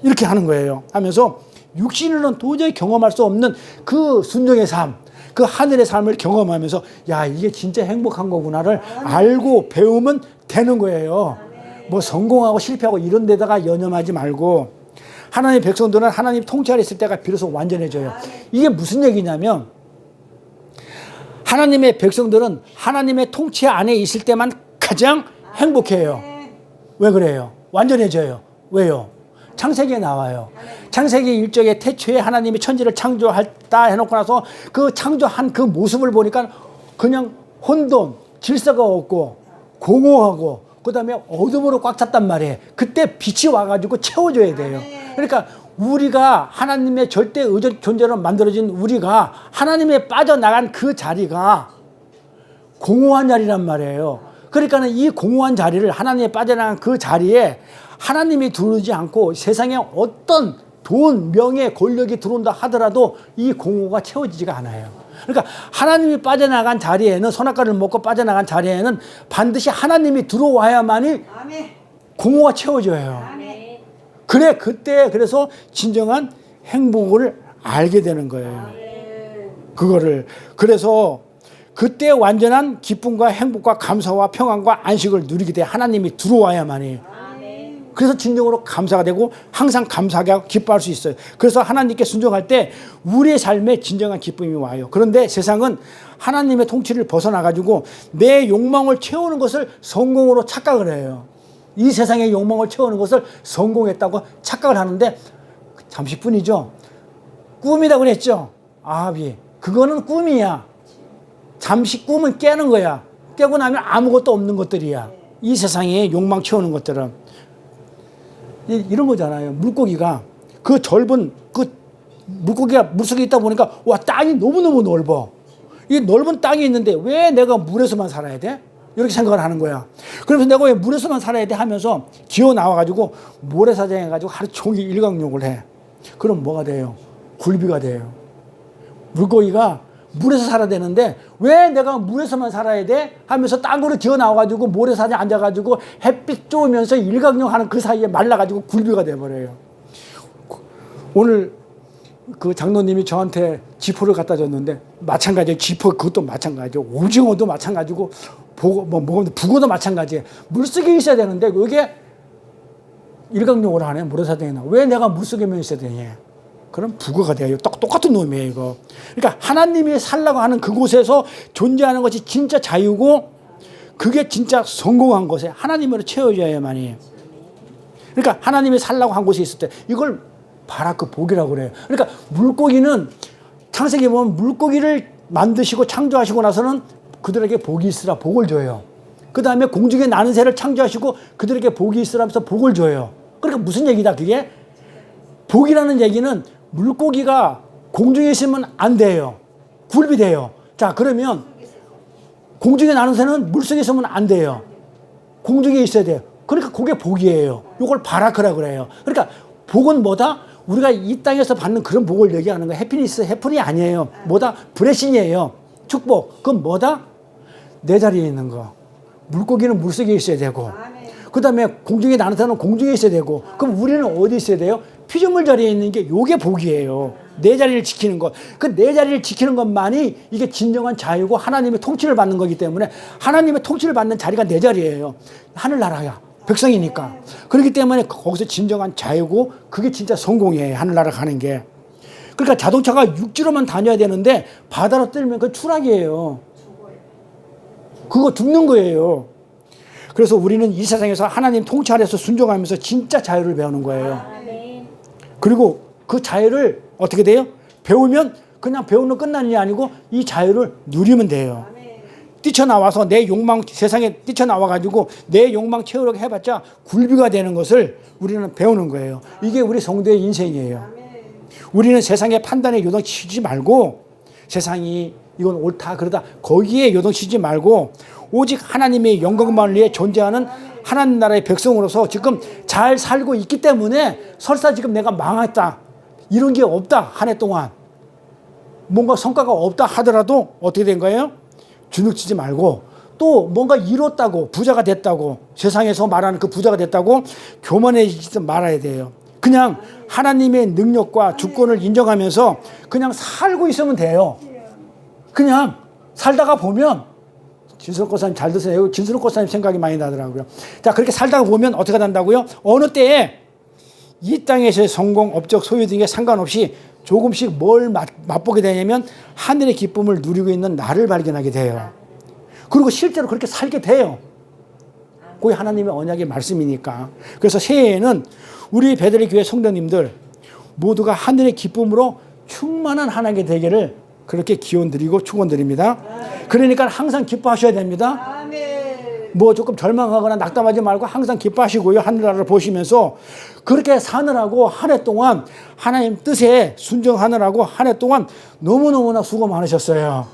이렇게 하는 거예요. 하면서 육신으로는 도저히 경험할 수 없는 그 순종의 삶, 그 하늘의 삶을 경험하면서 야, 이게 진짜 행복한 거구나를 알고 배우면 되는 거예요. 뭐 성공하고 실패하고 이런 데다가 연연하지 말고 하나님의 백성들은 하나님 통치 아래 있을 때가 비로소 완전해져요. 이게 무슨 얘기냐면 하나님의 백성들은 하나님의 통치 안에 있을 때만 가장 행복해요. 왜 그래요? 완전해져요. 왜요? 창세기에 나와요. 창세기 1장에 태초에 하나님이 천지를 창조했다 해놓고 나서 그 창조한 그 모습을 보니까 그냥 혼돈, 질서가 없고 공허하고 그 다음에 어둠으로 꽉 찼단 말이에요. 그때 빛이 와가지고 채워줘야 돼요. 그러니까 우리가 하나님의 절대 의존 존재로 만들어진 우리가 하나님에 빠져나간 그 자리가 공허한 자리란 말이에요. 그러니까 이 공허한 자리를 하나님에 빠져나간 그 자리에 하나님이 들어오지 않고 세상에 어떤 돈, 명예, 권력이 들어온다 하더라도 이 공허가 채워지지가 않아요. 그러니까 하나님이 빠져나간 자리에는 선악과를 먹고 빠져나간 자리에는 반드시 하나님이 들어와야만이 아멘. 공허가 채워져요. 아멘. 그래 그때 그래서 진정한 행복을 알게 되는 거예요. 아멘. 그거를 그래서 그때 완전한 기쁨과 행복과 감사와 평안과 안식을 누리게 돼 하나님이 들어와야만이. 아멘. 그래서 진정으로 감사가 되고 항상 감사하게 하고 기뻐할 수 있어요. 그래서 하나님께 순종할 때 우리의 삶에 진정한 기쁨이 와요. 그런데 세상은 하나님의 통치를 벗어나가지고 내 욕망을 채우는 것을 성공으로 착각을 해요. 이 세상의 욕망을 채우는 것을 성공했다고 착각을 하는데 잠시뿐이죠. 꿈이라고 그랬죠. 아비, 그거는 꿈이야. 잠시 꿈은 깨는 거야. 깨고 나면 아무것도 없는 것들이야. 이 세상에 욕망 채우는 것들은. 이런 거잖아요. 물고기가 그 넓은 그 물고기가 물속에 있다 보니까 와, 땅이 너무너무 넓어. 이 넓은 땅이 있는데 왜 내가 물에서만 살아야 돼? 이렇게 생각을 하는 거야. 그래서 내가 왜 물에서만 살아야 돼 하면서 기어 나와가지고 모래사장에 가지고 하루 종일 일광욕을 해. 그럼 뭐가 돼요? 굴비가 돼요. 물고기가 물에서 살아야 되는데 왜 내가 물에서만 살아야 돼? 하면서 땅으로 기어 나와가지고 모래사장에 앉아가지고 햇빛 쬐으면서 일광욕 하는 그 사이에 말라가지고 굴비가 돼버려요. 오늘 그 장로님이 저한테 지포를 갖다 줬는데 마찬가지예요. 지포 그것도 마찬가지고 오징어도 마찬가지고 북어도 마찬가지예요. 물속에 있어야 되는데 이게 일광욕을 하네. 모래사장에 나와. 왜 내가 물속에만 있어야 되냐? 그럼 북어가 돼요. 똑같은 놈이에요, 이거. 그러니까 하나님이 살라고 하는 그곳에서 존재하는 것이 진짜 자유고 그게 진짜 성공한 것에 하나님으로 채워져야만이. 그러니까 하나님이 살라고 한 곳에 있을 때 이걸 바라크 복이라고 그래요. 그러니까 물고기는 창세기 보면 물고기를 만드시고 창조하시고 나서는 그들에게 복이 있으라 복을 줘요. 그 다음에 공중에 나는 새를 창조하시고 그들에게 복이 있으라면서 복을 줘요. 그러니까 무슨 얘기다 그게? 복이라는 얘기는 물고기가 공중에 있으면 안 돼요. 굴비 돼요. 자, 그러면 공중에 나는 새는 물속에 있으면 안 돼요. 공중에 있어야 돼요. 그러니까 그게 복이에요. 이걸 바라크라고 그래요. 그러니까 복은 뭐다? 우리가 이 땅에서 받는 그런 복을 얘기하는 거예요. 해피니스, 해프닝이 아니에요. 뭐다? 브레싱이에요. 축복. 그건 뭐다? 내 자리에 있는 거. 물고기는 물속에 있어야 되고 그 다음에 공중에 나는 새는 공중에 있어야 되고 그럼 우리는 어디 있어야 돼요? 피조물 자리에 있는 게 요게 복이에요. 내 자리를 지키는 것. 그 내 자리를 지키는 것만이 이게 진정한 자유고 하나님의 통치를 받는 거기 때문에 하나님의 통치를 받는 자리가 내 자리예요. 하늘나라야. 백성이니까. 그렇기 때문에 거기서 진정한 자유고 그게 진짜 성공이에요. 하늘나라 가는 게. 그러니까 자동차가 육지로만 다녀야 되는데 바다로 뜨면 그 추락이에요. 그거 죽는 거예요. 그래서 우리는 이 세상에서 하나님 통치 아래서 순종하면서 진짜 자유를 배우는 거예요. 그리고 그 자유를 어떻게 돼요? 배우면 그냥 배우는 끝나는 게 아니고 이 자유를 누리면 돼요. 뛰쳐나와서 내 욕망, 세상에 뛰쳐나와가지고 내 욕망 채우려고 해봤자 굴비가 되는 것을 우리는 배우는 거예요. 이게 우리 성도의 인생이에요. 우리는 세상의 판단에 요동치지 말고 세상이 이건 옳다 그러다 거기에 요동치지 말고 오직 하나님의 영광만을 위해 존재하는 하나님 나라의 백성으로서 지금 잘 살고 있기 때문에 설사 지금 내가 망했다 이런 게 없다 한 해 동안 뭔가 성과가 없다 하더라도 어떻게 된 거예요? 주눅치지 말고 또 뭔가 이뤘다고 부자가 됐다고 세상에서 말하는 그 부자가 됐다고 교만해지지 말아야 돼요. 그냥 하나님의 능력과 주권을 인정하면서 그냥 살고 있으면 돼요. 그냥 살다가 보면 진수록 고사님 잘 드세요. 진수록 고사님 생각이 많이 나더라고요. 자, 그렇게 살다가 보면 어떻게 된다고요? 어느 때에 이 땅에서의 성공, 업적, 소유 등에 상관없이 조금씩 뭘 맛보게 되냐면 하늘의 기쁨을 누리고 있는 나를 발견하게 돼요. 그리고 실제로 그렇게 살게 돼요. 그게 하나님의 언약의 말씀이니까. 그래서 새해에는 우리 베들레 교회 성도님들 모두가 하늘의 기쁨으로 충만한 하나님의 되기를 그렇게 기원드리고 축원드립니다. 그러니까 항상 기뻐하셔야 됩니다. 뭐 조금 절망하거나 낙담하지 말고 항상 기뻐하시고요. 하늘나라를 보시면서 그렇게 사느라고 한 해 동안 하나님 뜻에 순종하느라고 한 해 동안 너무너무나 수고 많으셨어요.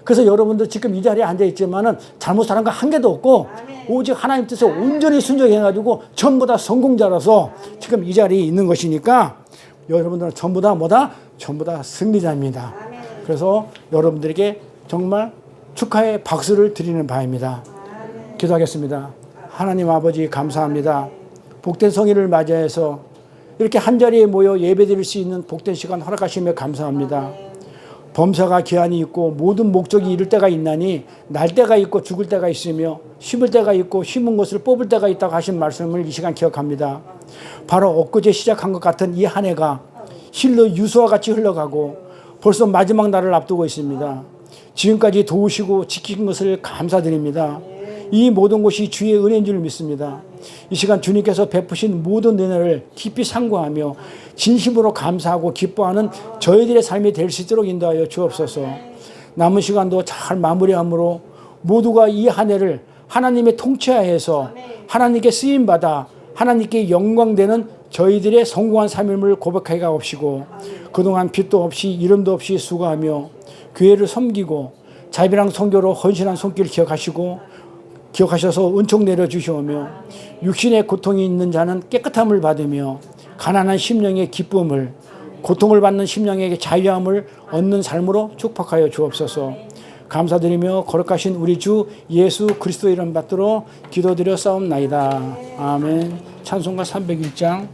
그래서 여러분들 지금 이 자리에 앉아있지만은 잘못 살은 거 한 개도 없고 오직 하나님 뜻에 온전히 순종해가지고 전부 다 성공자라서 지금 이 자리에 있는 것이니까 여러분들은 전부 다 뭐다? 전부 다 승리자입니다. 그래서 여러분들에게 정말 축하의 박수를 드리는 바입니다. 기도하겠습니다. 하나님 아버지 감사합니다. 복된 성일을 맞이해서 이렇게 한자리에 모여 예배드릴 수 있는 복된 시간 허락하시며 감사합니다. 범사가 기한이 있고 모든 목적이 이를 때가 있나니 날 때가 있고 죽을 때가 있으며 심을 때가 있고 심은 것을 뽑을 때가 있다고 하신 말씀을 이 시간 기억합니다. 바로 엊그제 시작한 것 같은 이 한 해가 실로 유수와 같이 흘러가고 벌써 마지막 날을 앞두고 있습니다. 지금까지 도우시고 지킨 것을 감사드립니다. 이 모든 것이 주의 은혜인 줄 믿습니다. 이 시간 주님께서 베푸신 모든 은혜를 깊이 상고하며 진심으로 감사하고 기뻐하는 저희들의 삶이 될 수 있도록 인도하여 주옵소서. 남은 시간도 잘 마무리함으로 모두가 이 한 해를 하나님의 통치하에서 하나님께 쓰임받아 하나님께 영광되는 저희들의 성공한 삶임을 고백하게 하옵시고 그동안 빚도 없이 이름도 없이 수고하며 교회를 섬기고 자비랑 선교로 헌신한 손길 기억하셔서 은총 내려주시오며 육신의 고통이 있는 자는 깨끗함을 받으며 가난한 심령의 기쁨을 고통을 받는 심령에게 자유함을 얻는 삶으로 축복하여 주옵소서. 감사드리며 거룩하신 우리 주 예수 그리스도 이름 받들어 기도드려 싸움나이다. 아멘. 찬송가 301장